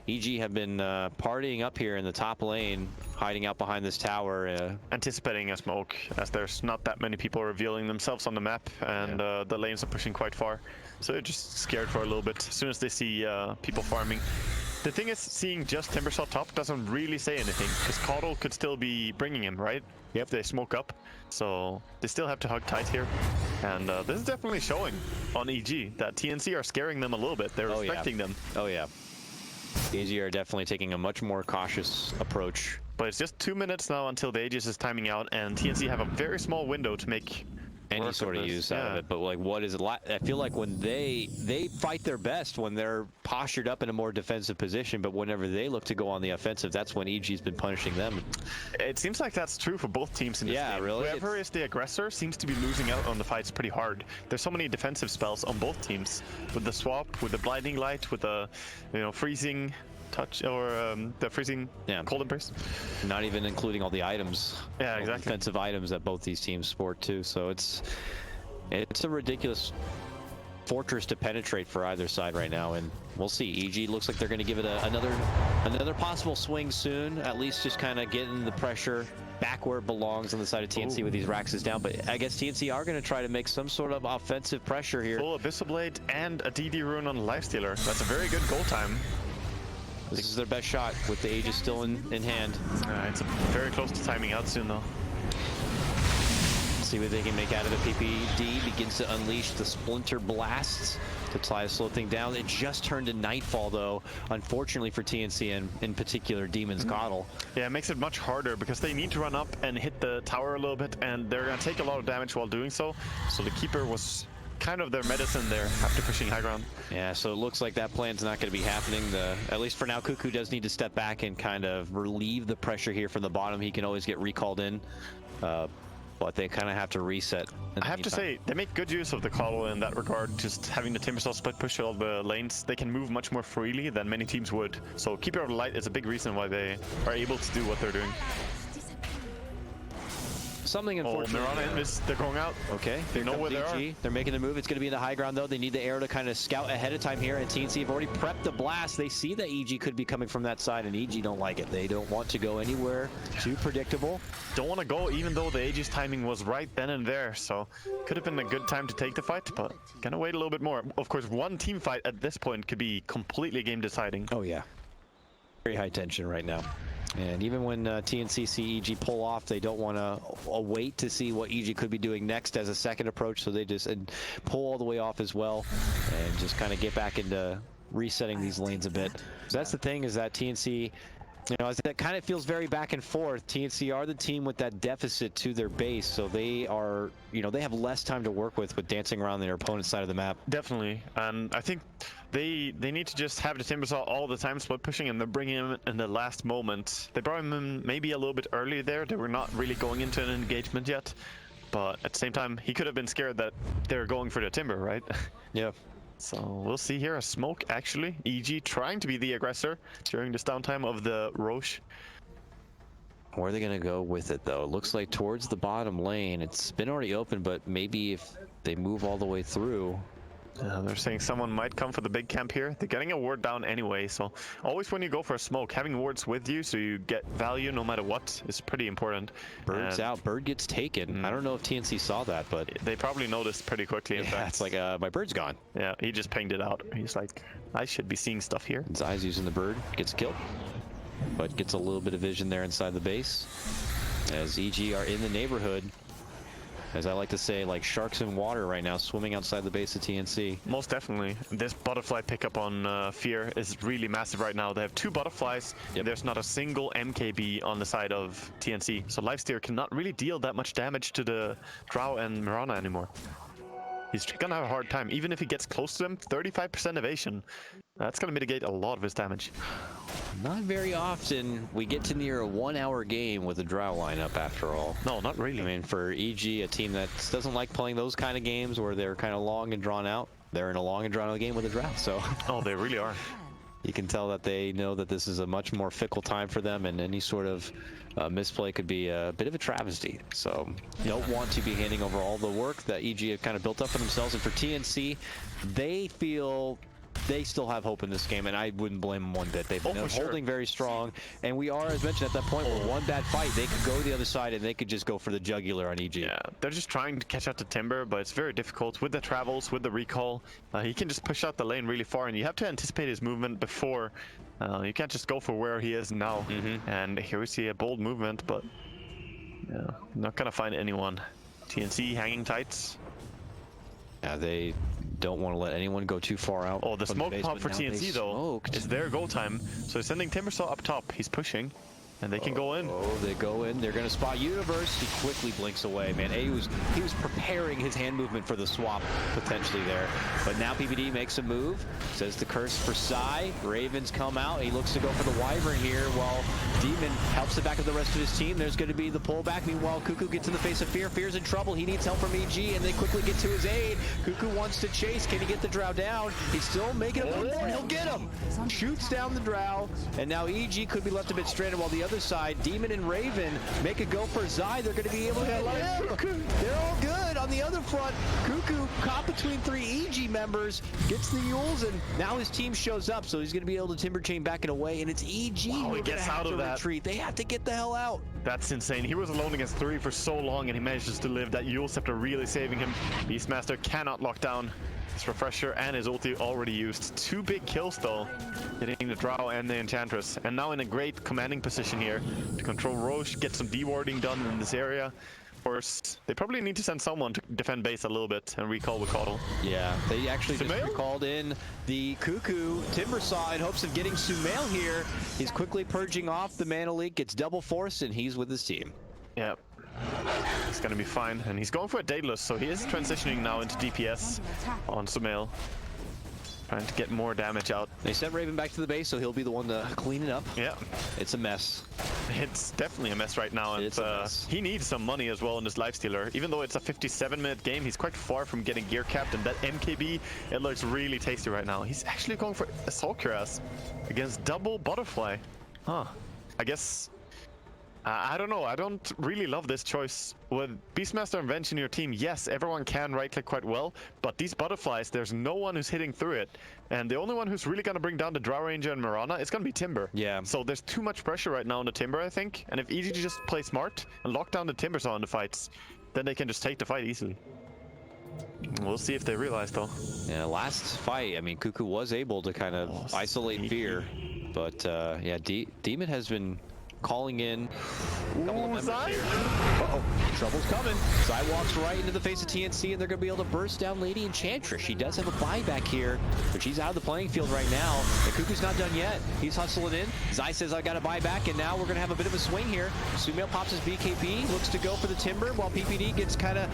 EG have been partying up here in the top lane, hiding out behind this tower. Anticipating a smoke, as there's not that many people revealing themselves on the map, and the lanes are pushing quite far. So they're just scared for a little bit as soon as they see people farming. The thing is, seeing just Timbersaw top doesn't really say anything, because Caudle could still be bringing him, right? If they smoke up. So they still have to hug tight here. And this is definitely showing on EG that TNC are scaring them a little bit. They're respecting them. Oh, yeah. EG are definitely taking a much more cautious approach But it's just 2 minutes now until the Aegis is timing out, and TNC have a very small window to make any sort of use out of it. But like, what is it like? I feel like when they fight their best when they're postured up in a more defensive position, but whenever they look to go on the offensive, that's when EG's been punishing them. It seems like that's true for both teams in this game. Really. Whoever is the aggressor seems to be losing out on the fights pretty hard. There's so many defensive spells on both teams, with the swap, with the blinding light, with the freezing touch, or the freezing cold embrace. Not even including all the items. Yeah, exactly. Defensive items that both these teams sport too. So it's a ridiculous fortress to penetrate for either side right now, and we'll see. EG looks like they're going to give it another possible swing soon. At least just kind of getting the pressure back where it belongs on the side of TNC with these Raxes down. But I guess TNC are going to try to make some sort of offensive pressure here. Full Abyssal Blade and a DD rune on Lifestealer. That's a very good goal time. This is their best shot with the Aegis still in hand. It's very close to timing out soon, though. See what they can make out of it. PPD begins to unleash the Splinter Blasts to try to slow things down. It just turned to nightfall, though, unfortunately for TNC and in particular Demon's Coddle. Yeah, it makes it much harder because they need to run up and hit the tower a little bit, and they're going to take a lot of damage while doing so. So the Keeper was kind of their medicine there after pushing high ground. Yeah, so it looks like that plan's not going to be happening. At least for now, Cuckoo does need to step back and kind of relieve the pressure here from the bottom. He can always get recalled in, but they kind of have to reset. I have to say, they make good use of the Coddle in that regard. Just having the Timbersaw split push all the lanes, they can move much more freely than many teams would. So Keeper of the Light is a big reason why they are able to do what they're doing. Something unfortunate. Mirana they're going out. Okay, they know where they are. They're making the move. It's going to be in the high ground, though. They need the arrow to kind of scout ahead of time here, and TNC have already prepped the blast. They see that EG could be coming from that side, and EG don't like it. They don't want to go anywhere too predictable. Don't want to go, even though the Aegis timing was right then and there, so could have been a good time to take the fight, but gonna wait a little bit more. Of course, one team fight at this point could be completely game deciding. Oh yeah, very high tension right now. And even when TNC see EG pull off, they don't want to wait to see what EG could be doing next as a second approach, so they just pull all the way off as well and just kind of get back into resetting these lanes a bit. So that's the thing, is that TNC, that kind of feels very back and forth. TNC are the team with that deficit to their base, so they are, they have less time to work with dancing around their opponent's side of the map. Definitely, and I think they need to just have the Timbersaw all the time split pushing, and they're bringing him in the last moment. They brought him in maybe a little bit early there. They were not really going into an engagement yet, but at the same time, he could have been scared that they're going for the Timber, right? Yeah. So we'll see here a smoke, actually. EG trying to be the aggressor during this downtime of the Roche. Where are they going to go with it, though? It looks like towards the bottom lane. It's been already open, but maybe if they move all the way through. They're saying someone might come for the big camp here. They're getting a ward down anyway, so always when you go for a smoke, having wards with you so you get value no matter what is pretty important. Bird's out. Bird gets taken. I don't know if TNC saw that, but they probably noticed pretty quickly. In fact, it's like my bird's gone. Yeah, he just pinged it out. He's like, I should be seeing stuff here. His eyes using the bird, gets killed, but gets a little bit of vision there inside the base. As EG are in the neighborhood, as I like to say, like sharks in water right now, swimming outside the base of TNC. Most definitely. This butterfly pickup on Fear is really massive right now. They have 2 butterflies. Yep. There's not a single MKB on the side of TNC. So Lifesteer cannot really deal that much damage to the Drow and Mirana anymore. He's gonna have a hard time. Even if he gets close to them, 35% evasion. That's gonna mitigate a lot of his damage. Not very often we get to near a 1-hour game with a Drow lineup after all. No, not really. I mean, for EG, a team that doesn't like playing those kind of games where they're kind of long and drawn out, they're in a long and drawn out game with a Drow, so. Oh, they really are. You can tell that they know that this is a much more fickle time for them, and any sort of misplay could be a bit of a travesty. So don't want to be handing over all the work that EG have kind of built up for themselves. And for TNC, they feel they still have hope in this game, and I wouldn't blame them one bit. They've been holding very strong, and we are, as mentioned, at that point where one bad fight, they could go to the other side and they could just go for the jugular on EG. Yeah, they're just trying to catch out to Timber, but it's very difficult with the travels, with the recall. He can just push out the lane really far, and you have to anticipate his movement before. You can't just go for where he is now. And here we see a bold movement, but yeah, not gonna find anyone. TNC hanging tight. Yeah, they don't want to let anyone go too far out. Oh, the smoke pop for TNC though is their goal time. So he's sending Timbersaw up top. He's pushing. And they can go in. Oh, they go in. They're going to spot Universe. He quickly blinks away, man. He was preparing his hand movement for the swap potentially there. But now PPD makes a move. Says the curse for Psy. Ravens come out. He looks to go for the Wyvern here while Demon helps it back with the rest of his team. There's going to be the pullback. Meanwhile, Cuckoo gets in the face of Fear. Fear's in trouble. He needs help from EG, and they quickly get to his aid. Cuckoo wants to chase. Can he get the Drow down? He's still making a move, and he'll get him. Shoots down the Drow, and now EG could be left a bit stranded while the other side, Demon and Raven, make a go for Zai. They're going to be able to they're all good. On the other front, Cuckoo caught between 3 EG members, gets the Yules, and now his team shows up, so he's going to be able to timber chain back and away, and it's EG who gets out of that retreat. They have to get the hell out. That's insane. He was alone against 3 for so long, and he manages to live. That Yule Scepter really saving him. Beastmaster cannot lock down his Refresher and his ulti already used. 2 big kills though, hitting the Drow and the Enchantress. And now in a great commanding position here to control Roche, get some dewarding done in this area. Of course, they probably need to send someone to defend base a little bit and recall with Caudle. Yeah, they actually just Sumail? recalled in the Cuckoo Timbersaw in hopes of getting Sumail here. He's quickly purging off the Mana Leak, gets double forced, and he's with his team. Yeah. It's gonna be fine, and he's going for a Daedalus, so he is transitioning now into DPS on Sumail, trying to get more damage out. They sent Raven back to the base, so he'll be the one to clean it up. Yeah, It's a mess. it's definitely a mess right now, and It's a mess. he needs some money as well in this Lifestealer. Even though it's a 57-minute game, he's quite far from getting gear capped, and that MKB, it looks really tasty right now. He's actually going for Assault Cuirass against double Butterfly. Huh. I guess... I don't know, I don't really love this choice. With Beastmaster and Venge in your team, yes, everyone can right-click quite well, but these Butterflies, there's no one who's hitting through it. And the only one who's really gonna bring down the Drow Ranger and Mirana is gonna be Timber. Yeah. So there's too much pressure right now on the Timber, I think. And if EG just play smart and lock down the Timbersaw in the fights, then they can just take the fight easily. We'll see if they realize though. Yeah, last fight, I mean, Cuckoo was able to kind of isolate Fear, but yeah, Demon has been calling in a couple of members here. Uh-oh, trouble's coming. Zai walks right into the face of TNC, and they're going to be able to burst down Lady Enchantress. She does have a buyback here, but she's out of the playing field right now. And Cuckoo's not done yet. He's hustling in. Zai says, I got a buyback, and now we're going to have a bit of a swing here. Sumail pops his BKB, looks to go for the Timber, while PPD gets kind of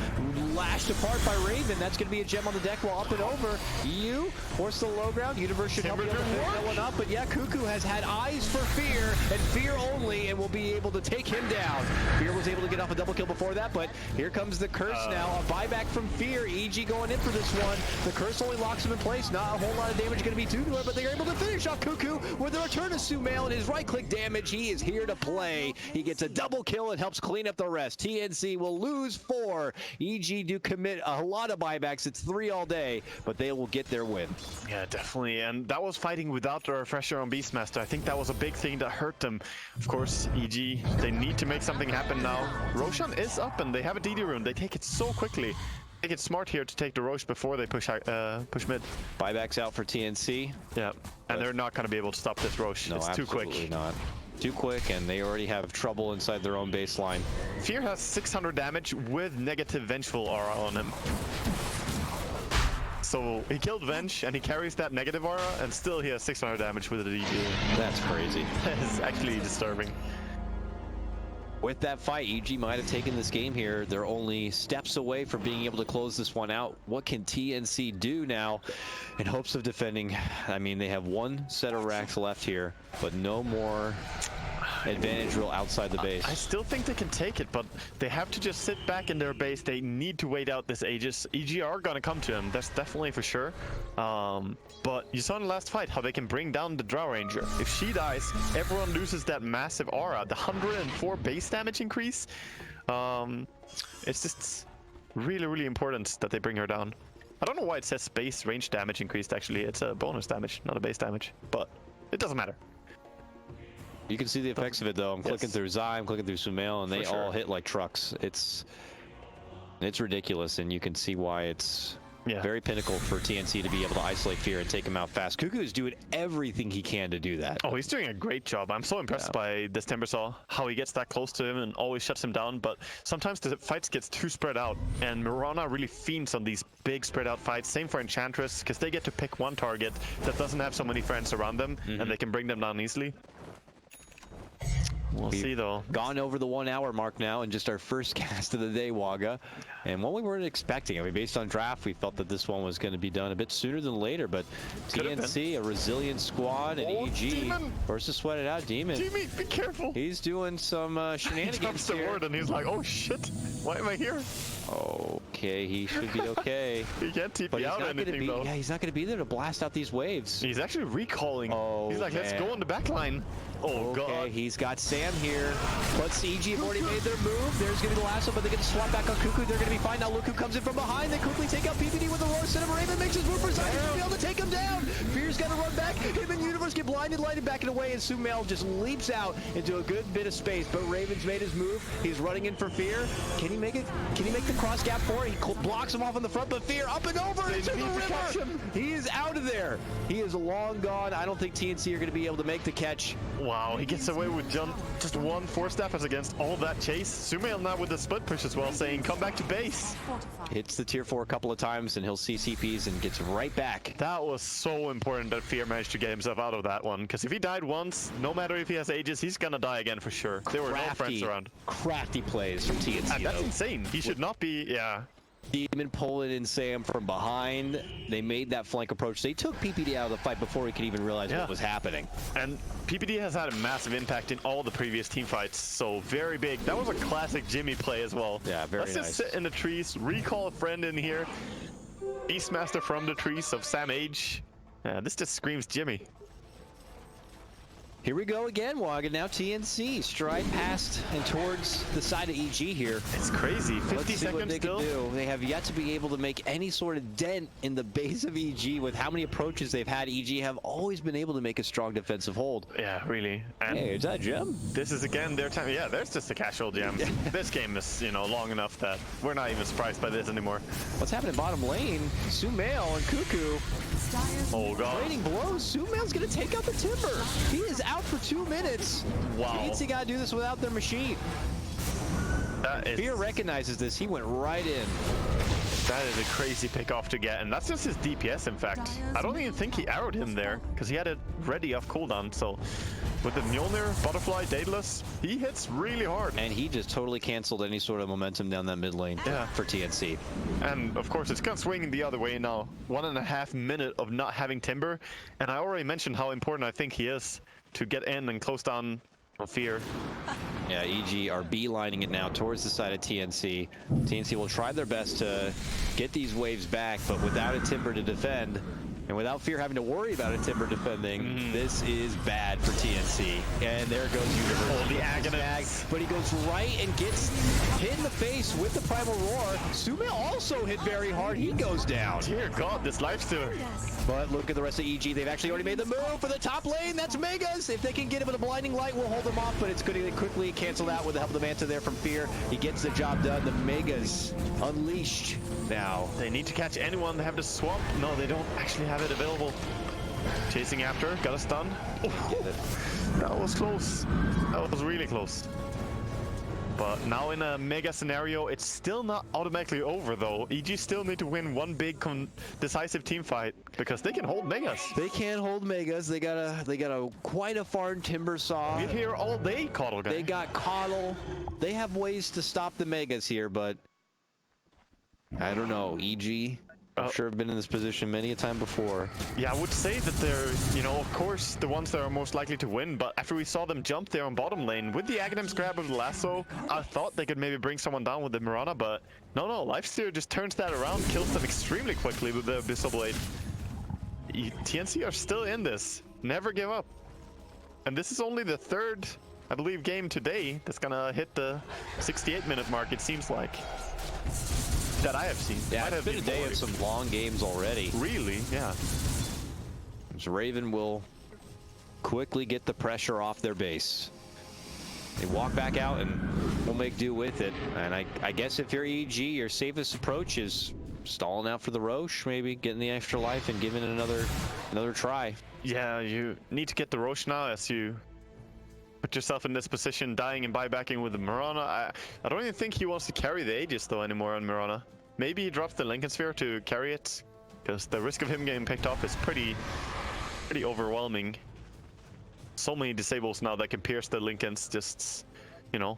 lashed apart by Raven. That's going to be a gem on the deck while up and over. EU force the low ground. Universe should help be able to pick that one up, but yeah, Cuckoo has had eyes for Fear, and Fear only, and will be able to take him down. Fear was able to get off a double kill before that, but here comes the curse now. A buyback from Fear. EG going in for this one. The curse only locks him in place. Not a whole lot of damage going to be tubular, but they're able to finish off Cuckoo with the return of Sumail and his right-click damage. He is here to play. He gets a double kill and helps clean up the rest. TNC will lose 4. EG do commit a lot of buybacks. It's 3 all day, but they will get their win. Yeah, definitely. And that was fighting without the Refresher on Beastmaster. I think that was a big thing that hurt them. Of course, EG, they need to make something happen now. Roshan is up and they have a DD rune. They take it so quickly. I think it's smart here to take the Roche before they push mid. Buybacks out for TNC. Yeah, and they're not going to be able to stop this Roche. No, it's too quick. Not. Too quick, and they already have trouble inside their own baseline. Fear has 600 damage with negative Vengeful aura on him. So he killed Venge, and he carries that negative aura, and still he has 600 damage with a DD. That's crazy. That is actually disturbing. With that fight, EG might have taken this game here. They're only steps away from being able to close this one out. What can TNC do now in hopes of defending? I mean, they have 1 set of racks left here, but no more advantage real outside the base. I still think they can take it, but they have to just sit back in their base. They need to wait out this Aegis. EG are gonna come to him, that's definitely for sure. But you saw in the last fight how they can bring down the Drow Ranger. If she dies, everyone loses that massive aura. The 104 base damage increase. It's just really, really important that they bring her down. I don't know why it says base range damage increased, actually. It's a bonus damage, not a base damage. But it doesn't matter. You can see the effects of it, though. I'm clicking through Zai, I'm clicking through Sumail, and they all hit like trucks. It's ridiculous, and you can see why it's very pinnacle for TNC to be able to isolate Fear and take him out fast. Cuckoo is doing everything he can to do that. Oh, he's doing a great job. I'm so impressed by this Timbersaw, how he gets that close to him and always shuts him down, but sometimes the fights gets too spread out, and Mirana really fiends on these big spread out fights. Same for Enchantress, because they get to pick one target that doesn't have so many friends around them, and they can bring them down easily. We'll see though. Gone over the 1 hour mark now, and just our first cast of the day, Waga, and one we weren't expecting. I mean, based on draft, we felt that this one was going to be done a bit sooner than later, but TNC, a resilient squad, and EG Demon. versus Sweat It Out Demon. Jimmy, be careful. He's doing some He shenanigans jumps the here. word and he's like, oh shit, why am I here? Okay, he should be okay. He can't TP But he's out not going to anything be. though. Yeah, he's not going to be there to blast out these waves. He's actually recalling. Oh, He's like, let's man. go on the back line. Oh Okay, god. he's got Sam here. But EG have already made their move. There's going to be the last one, but they get to swap back on Cuckoo. They're going to be fine. Now look who comes in from behind. They quickly take out PPD with the roar. Cinema Raven makes his move for side. He's going to be able to take him down. Fear's got to run back. Him and Universe get blinded, lighted back and away, and Sumail just leaps out into a good bit of space. But Raven's made his move. He's running in for Fear. Can he make it? Can he make the cross gap for it? He blocks him off in the front, but Fear up and over into the river. He is out of there. He is long gone. I don't think TNC are going to be able to make the catch. Wow, he gets away with just one force staff as against all that chase. Sumail now with the split push as well, saying come back to base. Fortified. Hits the tier 4 a couple of times, and he'll see CPs and gets right back. That was so important that Fear managed to get himself out of that one, because if he died once, no matter if he has Aegis, he's gonna die again for sure. There were no friends around. Crafty plays from TNC. And that's though. insane. He should not be, yeah. Demon pulling in Sam from behind. They made that flank approach. They took PPD out of the fight before he could even realize what was happening. And PPD has had a massive impact in all the previous team fights, so very big. That was a classic Jimmy play as well. Yeah, very Let's nice. just sit in the trees, recall a friend in here. Beastmaster from the trees of Sam Age. Yeah, this just screams Jimmy. Here we go again, Waga. Now TNC stride past and towards the side of EG here. It's crazy. 50 Let's see seconds what they still. can do. They have yet to be able to make any sort of dent in the base of EG. With how many approaches they've had, EG have always been able to make a strong defensive hold. Yeah, really. And Hey, is that Gem? this is again their time. Yeah, there's just a casual gem. This game is, you know, long enough that we're not even surprised by this anymore. What's happening bottom lane? Sumail and Cuckoo Dire's Oh god. trading blows. Sumail's gonna take out the Timber. He is out for 2 minutes. Wow. TNC gotta do this without their machine. That is, Fear recognizes this. He went right in. that is a crazy pick off to get, and that's just his DPS in fact. I don't even think he arrowed him there, because he had it ready off cooldown, so with the Mjolnir, Butterfly, Daedalus, he hits really hard. And he just totally canceled any sort of momentum down that mid lane for TNC. And of course, it's gonna swing the other way now. 1.5 minutes of not having Timber, and I already mentioned how important I think he is to get in and close down on Fear. Yeah, EG are beelining it now towards the side of TNC. TNC will try their best to get these waves back, but without a Timber to defend, and without Fear having to worry about a Timber defending, this is bad for TNC. And there goes Universe. Oh, the He gets his Aghanim. but he goes right and gets hit in the face with the Primal Roar. Sumail also hit very hard. He goes down. Dear God, this lifesteal. But look at the rest of EG. They've actually already made the move for the top lane. That's Megas. If they can get him with a blinding light, we'll hold them off. But it's going to quickly cancel out with the help of the Manta there from Fear. He gets the job done. The Megas unleashed now. They need to catch anyone. They have the swamp. No, they don't actually have it available. Chasing after, got a stun. Oh, that was close. That was really close. But now in a mega scenario, it's still not automatically over though. EG still need to win one big decisive team fight because they can hold megas. They can't hold Megas. They got a quite a farm Timber Saw. We're here all day, Coddle guy. They got Coddle. They have ways to stop the Megas here, but I don't know. EG, I'm sure have been in this position many a time before. Yeah, I would say that they're, you know, of course, the ones that are most likely to win, but after we saw them jump there on bottom lane, with the Aghanim's grab of the lasso, I thought they could maybe bring someone down with the Mirana, but no, Lifesteal just turns that around, kills them extremely quickly with the Abyssal Blade. TNC are still in this. Never give up. And this is only the third, I believe, game today that's gonna hit the 68-minute mark, it seems like. That I have seen. Yeah, Might it's have been a day more. of some long games already. Really? Yeah. So Raven will quickly get the pressure off their base. They walk back out and we'll make do with it. And I guess if you're EG, your safest approach is stalling out for the Roche, maybe getting the extra life and giving it another try. Yeah, you need to get the Roche now as you put yourself in this position, dying and buybacking with the Mirana. I don't even think he wants to carry the Aegis though anymore on Mirana. Maybe he drops the Lincoln Sphere to carry it, because the risk of him getting picked off is pretty overwhelming. so many disables now that can pierce the Lincolns. Just, you know,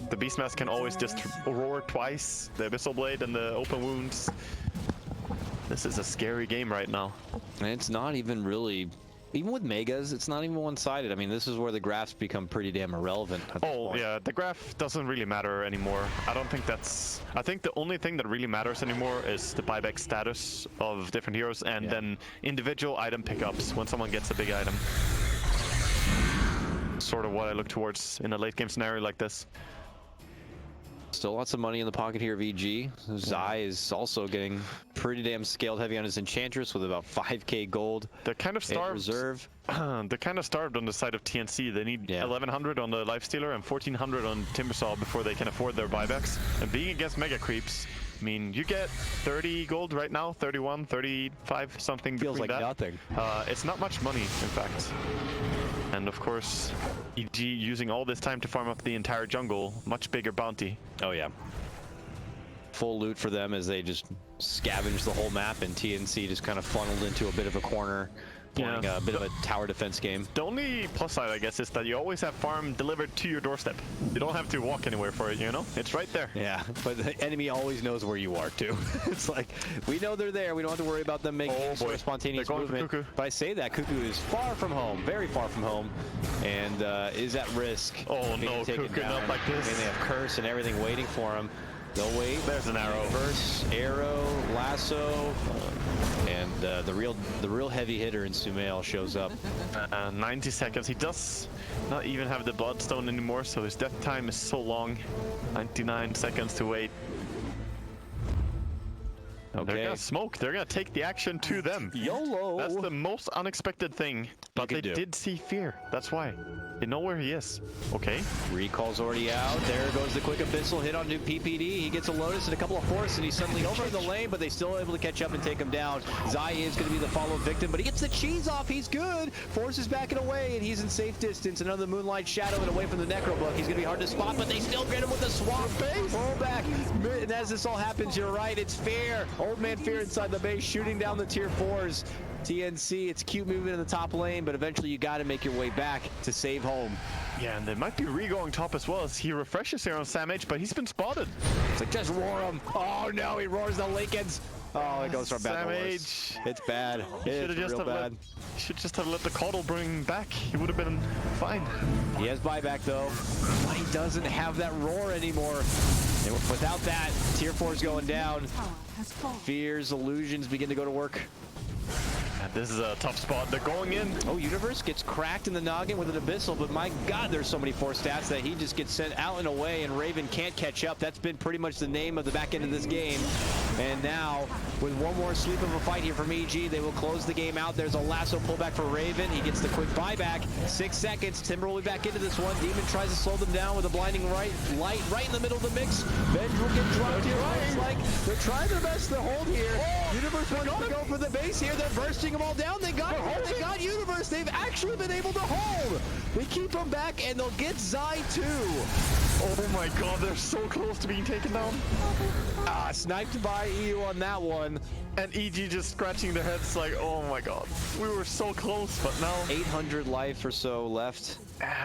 the Beastmaster can always just roar twice. The Abyssal Blade and the open wounds. This is a scary game right now. And it's not even really, even with Megas, it's not even one-sided. I mean, this is where the graphs become pretty damn irrelevant at this point. Yeah, the graph doesn't really matter anymore. I don't think that's... I think the only thing that really matters anymore is the buyback status of different heroes and then individual item pickups when someone gets a big item. Sort of what I look towards in a late game scenario like this. Still lots of money in the pocket here of EG. Zai is also getting pretty damn scaled heavy on his Enchantress with about 5k gold. They're kind of starved. Reserve. They're kind of starved on the side of TNC. They need 1100 on the Lifestealer and 1400 on Timbersaw before they can afford their buybacks. And being against Mega Creeps, I mean, you get 30 gold right now, 31, 35, something Feels between like that. nothing. It's not much money, in fact. And of course, EG using all this time to farm up the entire jungle, much bigger bounty. Oh yeah. Full loot for them as they just scavenge the whole map, and TNC just kind of funneled into a bit of a corner, playing a bit of a tower defense game. The only plus side, I guess, is that you always have farm delivered to your doorstep. You don't have to walk anywhere for it, you know? It's right there. Yeah, but the enemy always knows where you are, too. It's like, we know they're there. We don't have to worry about them making any sort of spontaneous movement. But I say that, Cuckoo is far from home, very far from home, and is at risk. Oh no, Cuckoo, not like this. I mean, they have Curse and everything waiting for him. They'll wait. There's an arrow. Reverse, arrow, lasso, and the real heavy hitter in Sumail shows up. 90 seconds. He does not even have the Bloodstone anymore, so his death time is so long. 99 seconds to wait. Okay. They're gonna smoke. They're gonna take the action to them. YOLO! That's the most unexpected thing. But they did see fear. That's why. They know where he is. Okay. Recall's already out. There goes the quick Abyssal hit on new PPD. He gets a Lotus and a couple of Force, and he's suddenly over in the lane, but they still able to catch up and take him down. Zai is going to be the follow-up victim, but he gets the cheese off. He's good. Force is backing away, and he's in safe distance. Another Moonlight Shadow and away from the Necro Book. He's going to be hard to spot, but they still get him with the swamp face. Pull back. And as this all happens, you're right. It's Fear. Old Man Fear inside the base, shooting down the tier 4s. TNC, it's cute moving in the top lane, but eventually you got to make your way back to save home. Yeah, and there might be Re going top as well as he refreshes here on Sam H, but he's been spotted. It's like, just roar him. Oh no, he roars the Lincolns. Oh, it goes from bad to worse. It's bad. It's real bad. He should just have let the Caudal bring back. He would have been fine. He has buyback though, but he doesn't have that roar anymore. And without that, tier 4's going down. Fears, illusions begin to go to work. This is a tough spot. They're going in. Oh, Universe gets cracked in the noggin with an Abyssal, but my God, there's so many 4 stats that he just gets sent out and away, and Raven can't catch up. That's been pretty much the name of the back end of this game. And now, with one more sleep of a fight here from EG, they will close the game out. There's a lasso pullback for Raven. He gets the quick buyback. 6 seconds. Timber will be back into this one. Demon tries to slow them down with a blinding light right in the middle of the mix. Venge will get dropped here. Looks like they're trying their best to hold here. Universe wants to go for the base here. They're bursting them all down. They got Universe. They've actually been able to hold. They keep them back, and they'll get Zai too. Oh my God, they're so close to being taken down. Sniped by EU on that one. And EG just scratching their heads like, oh my God, we were so close, but now 800 life or so left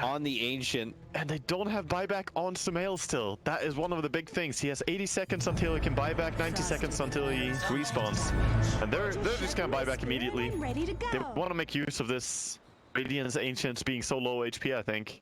on the Ancient. And they don't have buyback on Sumail still. That is one of the big things. He has 80 seconds until he can buy back, 90 seconds until he respawns. And they're just gonna buy back immediately. Ready to go. They want to make use of this Radiant's Ancients being so low HP, I think.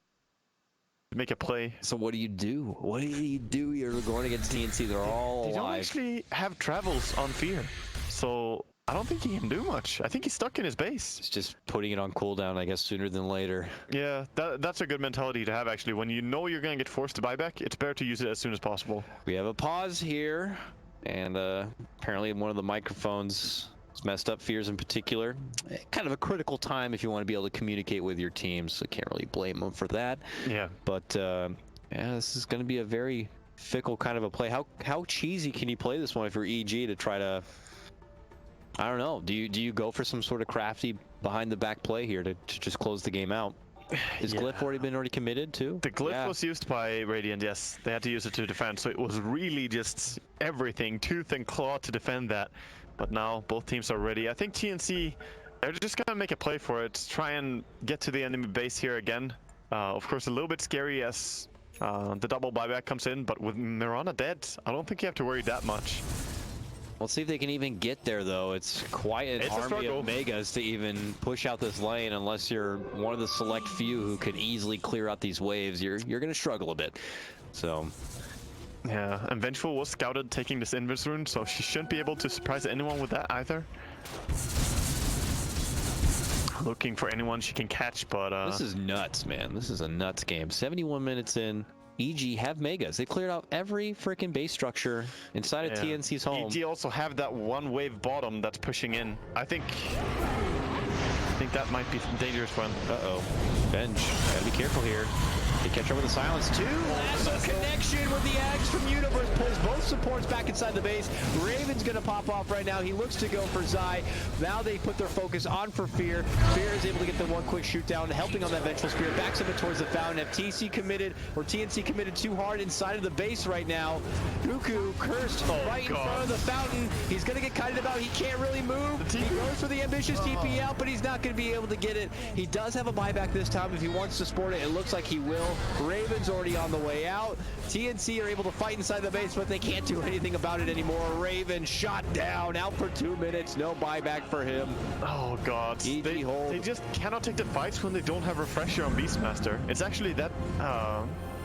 Make a play. So what do you do? What do you do? You're going against TNC. They're all alive. They don't actually have travels on Fear. So I don't think he can do much. I think he's stuck in his base. It's just putting it on cooldown, I guess, sooner than later. Yeah, that's a good mentality to have, actually. When you know you're going to get forced to buy back, it's better to use it as soon as possible. We have a pause here, and apparently one of the microphones is messed up, Fears in particular. Kind of a critical time if you want to be able to communicate with your team, so can't really blame them for that. Yeah. But, yeah, this is going to be a very fickle kind of a play. How cheesy can you play this one if you're EG to try to... I don't know. Do you go for some sort of crafty behind the back play here to just close the game out? Is Glyph already committed too? The Glyph was used by Radiant, yes. They had to use it to defend, so it was really just everything, tooth and claw to defend that. But now both teams are ready. I think TNC They're just gonna make a play for it, try and get to the enemy base here again. Of course, a little bit scary as the double buyback comes in, but with Mirana dead, I don't think you have to worry that much. Let's see if they can even get there, though. It's quite an army of Megas to even push out this lane unless you're one of the select few who could easily clear out these waves. You're going to struggle a bit. So... yeah, and Vengeful was scouted taking this Invis rune, so she shouldn't be able to surprise anyone with that either. Looking for anyone she can catch, but this is nuts, man. This is a nuts game. 71 minutes in. EG have Megas. They cleared out every freaking base structure inside of TNC's home. EG also have that one wave bottom that's pushing in. I think that might be a dangerous one. Uh-oh. Benj, gotta be careful here. They catch over the silence too. Lasso connection with the Axe from Universe pulls both supports back inside the base. Raven's gonna pop off right now. He looks to go for Zai. Now they put their focus on for Fear. Fear is able to get the one quick shoot down, helping on that Vengeful Spear. Backs up it towards the fountain. TNC committed too hard inside of the base right now. Goku cursed right in front of the fountain. He's gonna get kited about. He can't really move. He goes for the ambitious TP out, but he's not gonna be able to get it. He does have a buyback this time if he wants to sport it. It looks like he will. Raven's already on the way out. TNC are able to fight inside the base, but they can't do anything about it anymore. Raven shot down, out for 2 minutes. No buyback for him. Oh god. They just cannot take the fights when they don't have Refresher on Beastmaster. It's actually that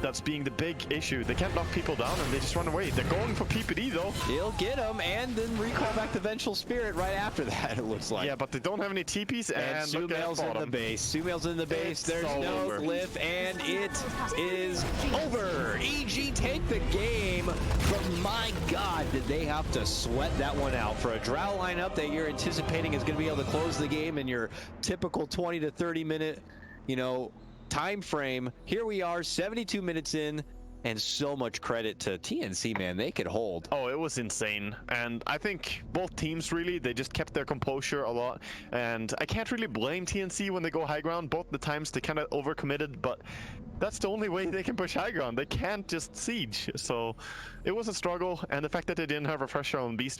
that's being the big issue. They can't knock people down and they just run away. They're going for PPD though. He'll get him and then recall back the Vengeful Spirit right after that, it looks like. Yeah, but they don't have any TPs and Sumail's in the base. Sumail's in the base. There's no glyph and it is over. EG take the game, but my god, did they have to sweat that one out. For a Drow lineup that you're anticipating is going to be able to close the game in your typical 20 to 30 minute, time frame. Here we are, 72 minutes in, and so much credit to TNC, man. They could hold. Oh, it was insane. And I think both teams really, they just kept their composure a lot. And I can't really blame TNC when they go high ground. Both the times they kind of overcommitted, but that's the only way they can push high ground. They can't just siege. So it was a struggle. And the fact that they didn't have Refresher on Beast